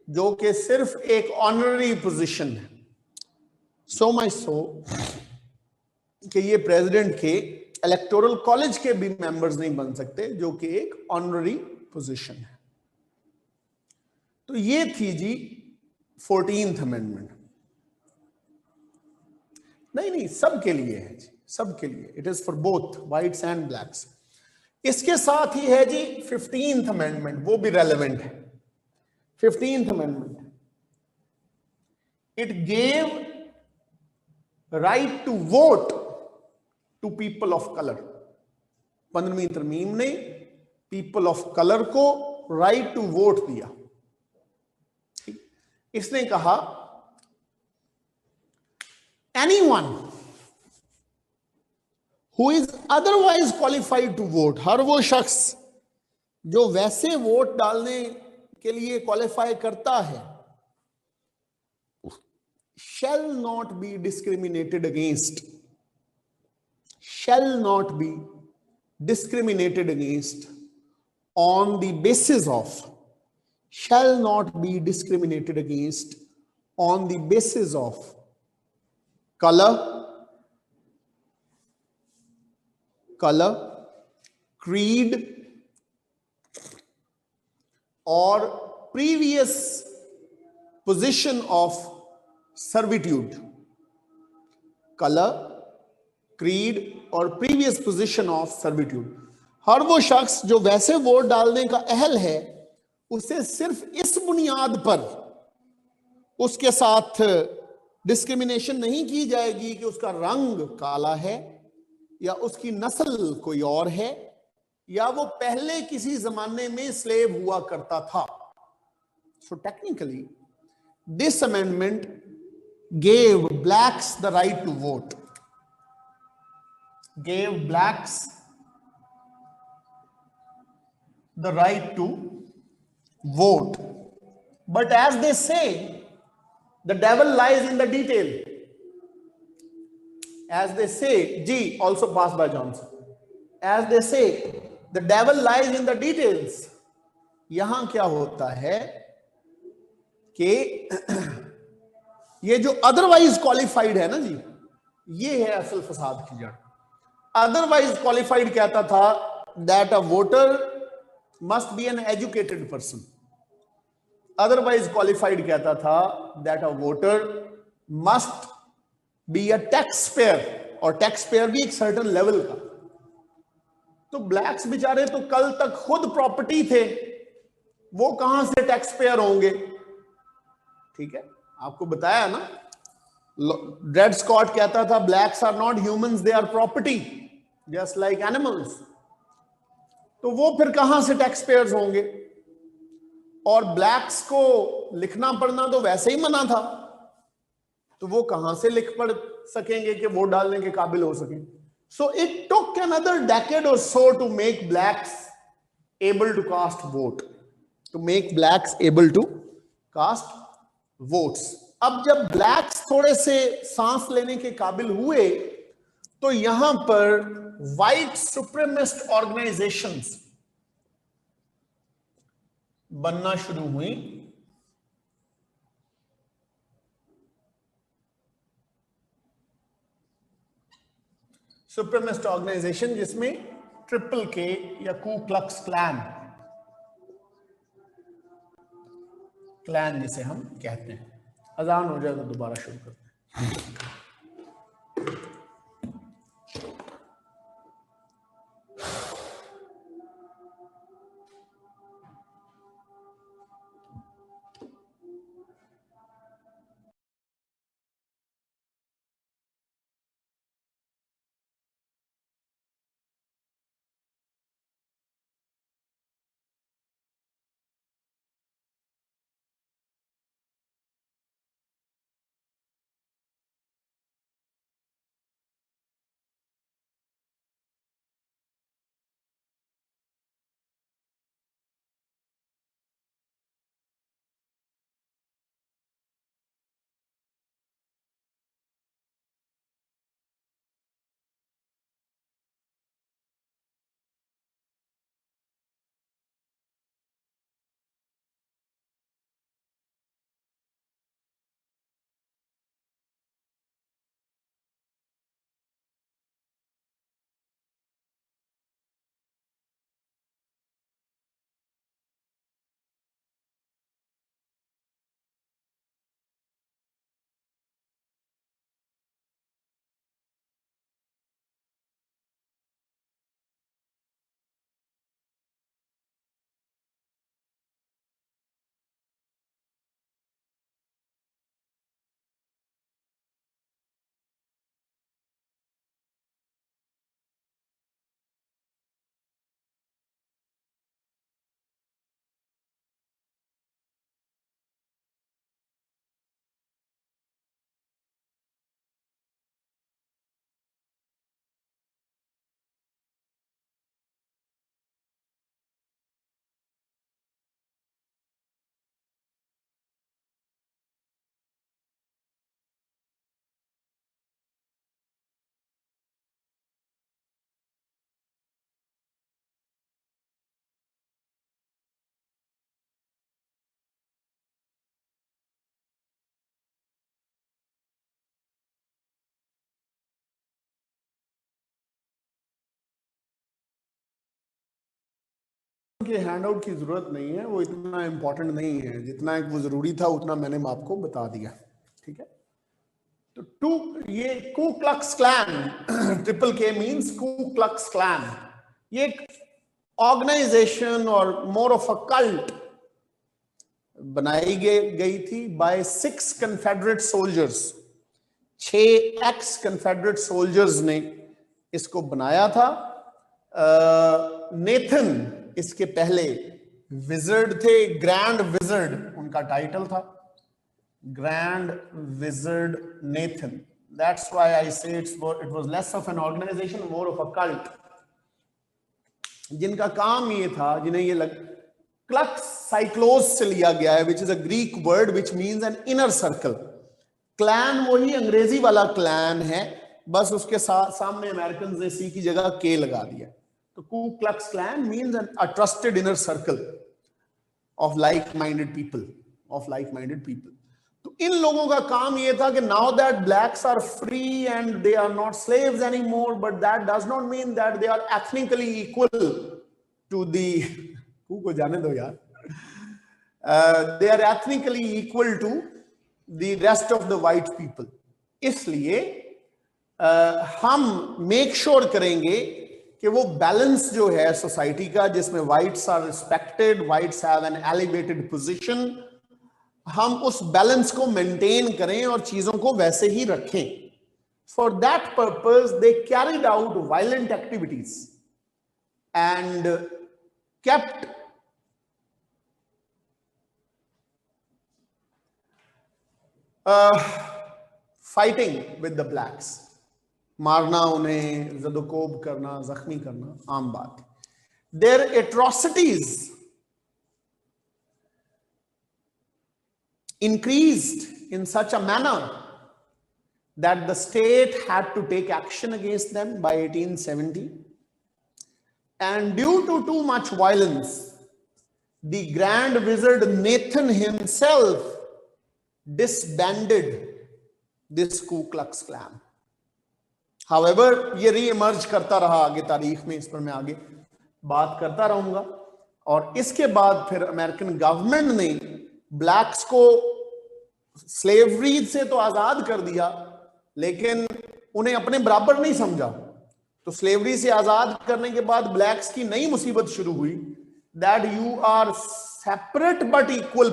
जो कि सिर्फ एक ऑनररी पोजीशन है। सो मच सो कि ये प्रेसिडेंट के इलेक्टोरल कॉलेज के भी मेंबर्स नहीं बन सकते, जो कि एक ऑनररी पोजीशन है। तो ये थी जी 14th अमेंडमेंट। नहीं, सबके लिए है जी, सबके लिए, it is for both whites and blacks. इसके साथ ही है जी 15th अमेंडमेंट, वो भी रेलेवेंट है। 15th amendment, it gave right to vote to people of colour. 15वीं तरमीम ने पीपल ऑफ कलर को राइट टू वोट दिया। इसने कहा anyone who is otherwise qualified to vote, हर वो शख्स जो वैसे वोट डालने के लिए क्वालिफाई करता है, shall not be discriminated against, shall not be discriminated against on the basis of, shall not be discriminated against on the basis of color, creed, or previous position of servitude। color, creed और previous position of servitude। हर वो शख्स जो वैसे वोट डालने का अहल है, उसे सिर्फ इस बुनियाद पर उसके साथ डिस्क्रिमिनेशन नहीं की जाएगी कि उसका रंग काला है, या उसकी नस्ल कोई और है, या वो पहले किसी जमाने में स्लेव हुआ करता था। So technically this amendment gave blacks the right to vote, gave blacks the right to vote. But as they say, the devil lies in the detail. As they say, G also passed by Johnson. As they say, the devil lies in the details. यहां क्या होता है कि ये जो अदरवाइज क्वालिफाइड है ना जी, ये है असल फसाद की जड़। अदरवाइज क्वालिफाइड कहता था that a voter must be an educated person. Otherwise qualified कहता था that a voter must be a tax payer, और टैक्स पेयर भी एक सर्टेन लेवल का। तो ब्लैक्स बेचारे तो कल तक खुद प्रॉपर्टी थे, वो कहां से टैक्स पेयर होंगे? ठीक है, आपको बताया ना, ड्रेड स्कॉट कहता था blacks are not humans, they are property just like animals. तो वो फिर कहां से टैक्स पेयर्स होंगे? और ब्लैक्स को लिखना पढ़ना तो वैसे ही मना था, तो वो कहां से लिख पढ़ सकेंगे कि वोट डालने के काबिल हो सके? So it took another decade और so to make blacks able to cast vote, to make blacks able to cast votes. अब जब ब्लैक्स थोड़े से सांस लेने के काबिल हुए, तो यहां पर व्हाइट सुप्रीमिस्ट ऑर्गेनाइजेशंस बनना शुरू हुई। सुप्रीमिस्ट ऑर्गेनाइजेशन जिसमें ट्रिपल के या कू क्लक्स क्लैन जिसे हम कहते हैं। अजान हो जाए तो दोबारा शुरू करते हैं। के हैंडआउट की जरूरत नहीं है, वो इतना इंपॉर्टेंट नहीं है, जितना वो जरूरी था उतना मैंने आपको बता दिया, ठीक है। तो ये कू क्लक्स क्लैन, ट्रिपल के मीन्स कू क्लक्स क्लैन, ये एक ऑर्गेनाइजेशन और मोर ऑफ अ कल्ट बनाई गई थी by 6 Confederate soldiers. 6 ex Confederate soldiers ने इसको बनाया था। नेथन इसके पहले विजर्ड थे, ग्रैंड विजर्ड उनका टाइटल था, grand wizard Nathan. That's why I say it was less of an organisation, more of a cult, जिनका काम ये था, जिन्हें ये क्लक्स साइक्लोस से लिया गया है, which is a Greek word which means an inner circle. Clan वही अंग्रेजी वाला क्लैन है, बस उसके सामने अमेरिकन ने सी की जगह के लगा दिया। तो Ku Klux Klan means a trusted inner circle of like minded people, तो इन लोगों का काम ये था कि now that blacks are free and they are not slaves any more, but that does not mean that they are ethnically equal to the, को जाने दो यार, they are ethnically equal to the rest of the white people. इसलिए हम मेक श्योर करेंगे कि वो बैलेंस जो है सोसाइटी का, जिसमें whites are respected, whites have an elevated position, हम उस बैलेंस को मेंटेन करें और चीजों को वैसे ही रखें। For that purpose they carried out violent activities and kept fighting with the blacks. मारना, उन्हें जदोकोब करना, जख्मी करना आम बात है। Their atrocities increased in such a manner that the state had to take action against them by 1870, and due to too much violence, the Grand Wizard Nathan himself disbanded this Ku Klux Klan. However, ये री-इमर्ज करता रहा आगे तारीख में, इस पर मैं आगे बात करता रहूंगा। और इसके बाद फिर अमेरिकन गवर्नमेंट ने ब्लैक्स को स्लेवरी से तो आजाद कर दिया, लेकिन उन्हें अपने बराबर नहीं समझा। तो स्लेवरी से आजाद करने के बाद ब्लैक्स की नई मुसीबत शुरू हुई, that you are separate but equal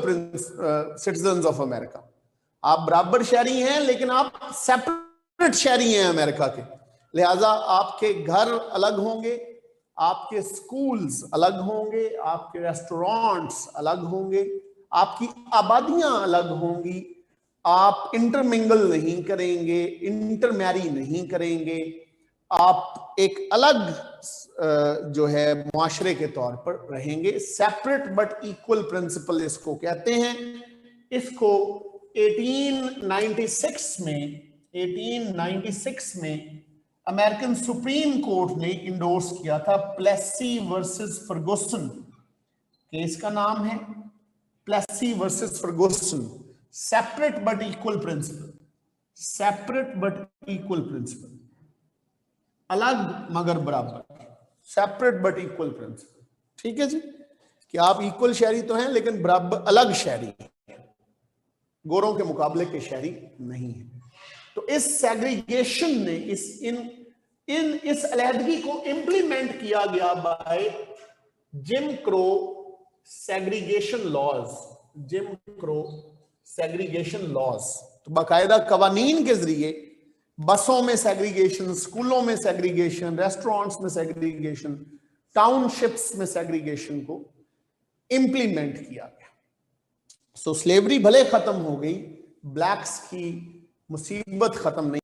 citizens of America. आप बराबर शहरी हैं, लेकिन आप सेपरेट शहरी हैं अमेरिका के, लिहाजा आपके घर अलग होंगे, आपके स्कूल्स अलग होंगे, आपके रेस्टोरेंट्स अलग होंगे, आपकी आबादियां अलग होंगी, आप इंटरमिंगल नहीं करेंगे, इंटरमैरी नहीं करेंगे, आप एक अलग जो है मुआशरे के तौर पर रहेंगे। सेपरेट बट इक्वल प्रिंसिपल इसको कहते हैं। इसको 1896 में अमेरिकन सुप्रीम कोर्ट ने इंडोर्स किया था। प्लेसी वर्सेस फर्गुसन केस का नाम है, Plessy versus Ferguson. Separate but equal principle, separate but equal principle, अलग मगर बराबर, सेपरेट बट इक्वल प्रिंसिपल। ठीक है जी, कि आप इक्वल शहरी तो हैं, लेकिन बराबर अलग शहरी हैं, गोरों के मुकाबले के शहरी नहीं है। तो इस सेग्रीगेशन ने इस अलहदगी को इंप्लीमेंट किया गया by Jim Crow segregation laws, Jim Crow segregation laws. तो बाकायदा कवानीन के जरिए बसों में सेग्रीगेशन, स्कूलों में सेग्रीगेशन, रेस्टोरेंट्स में सेग्रीगेशन, टाउनशिप्स में सेग्रीगेशन को इंप्लीमेंट किया गया। सो स्लेवरी भले खत्म हो गई, ब्लैक्स की मुसीबत खत्म नहीं